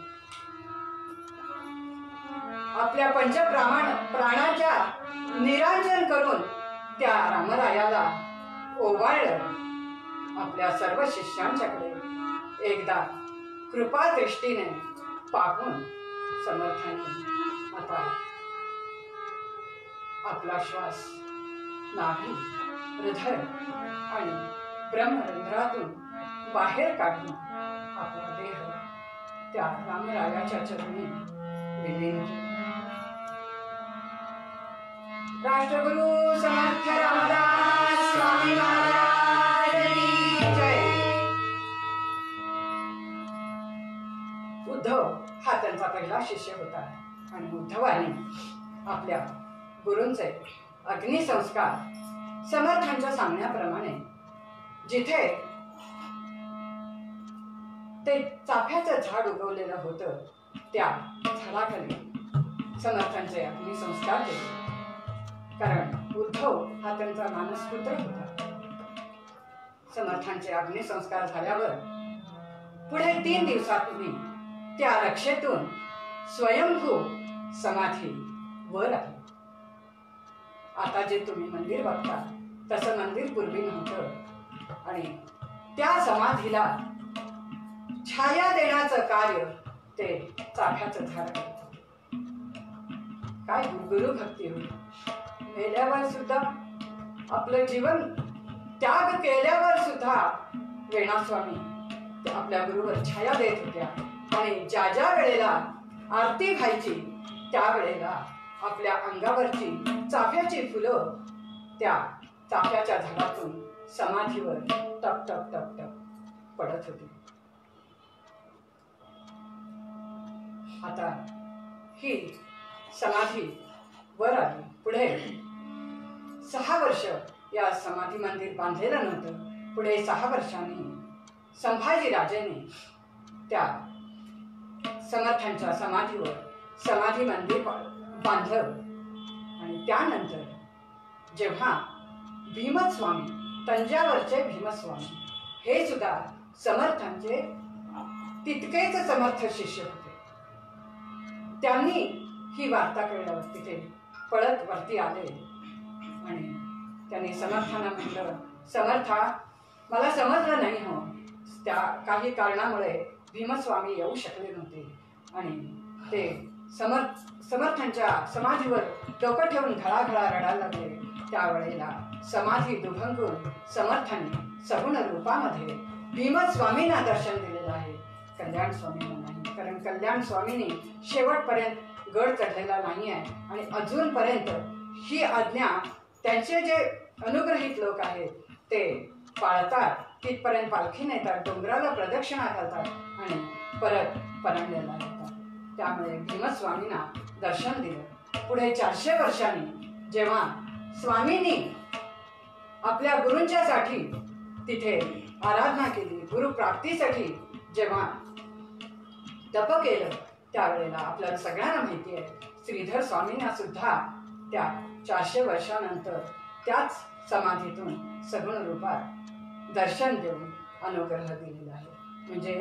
आपल्या प्राणाच्या निरांजन करून त्या रामरायाला ओवाळलं. आपल्या सर्व शिष्यांच्याकडे एकदा कृपा दृष्टीने पाहून समर्थाने आता आपला श्वास नाभी, हृदय आणि ब्रह्मरंध्रातून बाहेर काढून आपला देह त्या रामरायाच्या चरणी विलीन केला. राष्ट्रगुरु समर्थ रामदास स्वामी महाराज की जय. उद्धव हा त्यांचा पहिला शिष्य होता आणि उद्धवाने आपल्या गुरूंचे अग्निसंस्कार समर्थांच्या सांगण्याप्रमाणे जिथे ते चाफ्याचं झाड उगवलेलं होतं त्या झाडाखाली समर्थांचे अग्निसंस्कार केले. कारण उद्धव हा त्यांचा मानसपुत्र होता. समर्थांचे अग्निसंस्कार झाल्यावर पुढे 3 दिवसापूर्वी त्या रक्षेतून स्वयंभू समाधी वर आली. आता जे तुम्ही मंदिर बघता तसं मंदिर पूर्वी नव्हतं आणि त्या समाधीला छाया देण्याचं कार्य ते चाफ्याचं झाड करतं. काय गुरु भक्ती होती. मेल्यावर सुद्धा आपलं जीवन त्याग केल्यावर सुद्धा वेणास्वामी आपल्या गुरुवर छाया देत होत्या आणि ज्या ज्या वेळेला आरती व्हायची त्यावेळेला आपल्या अंगावरची चाफ्याची फुलं त्या चाफ्याच्या झाडातून समाधीवर टप टप टप टप पडत होती. आता ही समाधी वर आली. पुढे 6 वर्ष या समाधी मंदिर बांधलेलं नव्हतं. पुढे 6 वर्षांनी संभाजी राजेने त्या समर्थांच्या समाधीवर समाधी मंदिर बांधलं. आणि त्यानंतर जेव्हा भीमस्वामी, तंजावरचे भीमस्वामी हे सुद्धा समर्थांचे तितकेच समर्थ शिष्य होते. त्यांनी ही वार्ता कळल्यावर तिथे पळत वरती आले आणि त्यांनी समर्थांना म्हटलं, समर्था, मला समजलं नाही हो, त्या काही कारणामुळे भीमस्वामी येऊ शकले नव्हते. आणि ते समर्थांच्या समाधीवर डोकं ठेवून घळाघळा रडायला लागले. त्यावेळेला समाधी दुभंगून समर्थांनी सगुण रूपामध्ये भीमस्वामींना दर्शन दिलेलं आहे, कल्याण स्वामींना नाही. कारण कल्याण स्वामींनी शेवटपर्यंत गड चढलेला नाही आहे आणि अजूनपर्यंत ही आज्ञा त्यांचे जे अनुग्रहित लोक आहेत ते पाळतात. तिथपर्यंत पालखी नेतात, डोंगराला प्रदक्षिणा घालतात आणि परत परंड्याला येतात. त्यामुळे भीमस्वामींना दर्शन दिलं. पुढे 400 वर्षांनी जेव्हा स्वामींनी आपल्या गुरूंच्यासाठी तिथे आराधना केली, गुरुप्राप्तीसाठी जेव्हा तप केलं, त्यावेळेला आपल्याला सगळ्यांना माहिती आहे श्रीधर स्वामींना सुद्धा त्या 400 वर्षानंतर त्याच समाधीतून सगुण रूपात दर्शन देऊन अनुग्रह दिलेला आहे. म्हणजे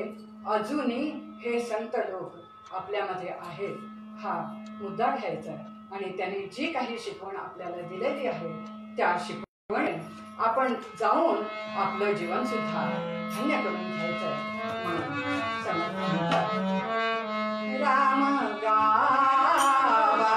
अजूनही हे संत लोक आपल्यामध्ये आहेत हा मुद्दा घ्यायचा आहे. आणि त्यांनी जी काही शिकवण आपल्याला दिलेली आहे त्या शिकवणे आपण जाऊन आपलं जीवन सुद्धा धन्य करून घ्यायचं आहे. म्हणून समर्थ राम गावा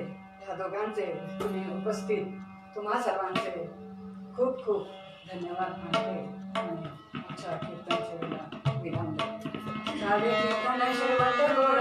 ह्या दोघांचे तुम्ही उपस्थित तुम्हा सर्वांचे खूप खूप धन्यवाद मानते आणि आजच्या कीर्तन सेवेला विराम देते. सारे कीर्तन शेवट गोड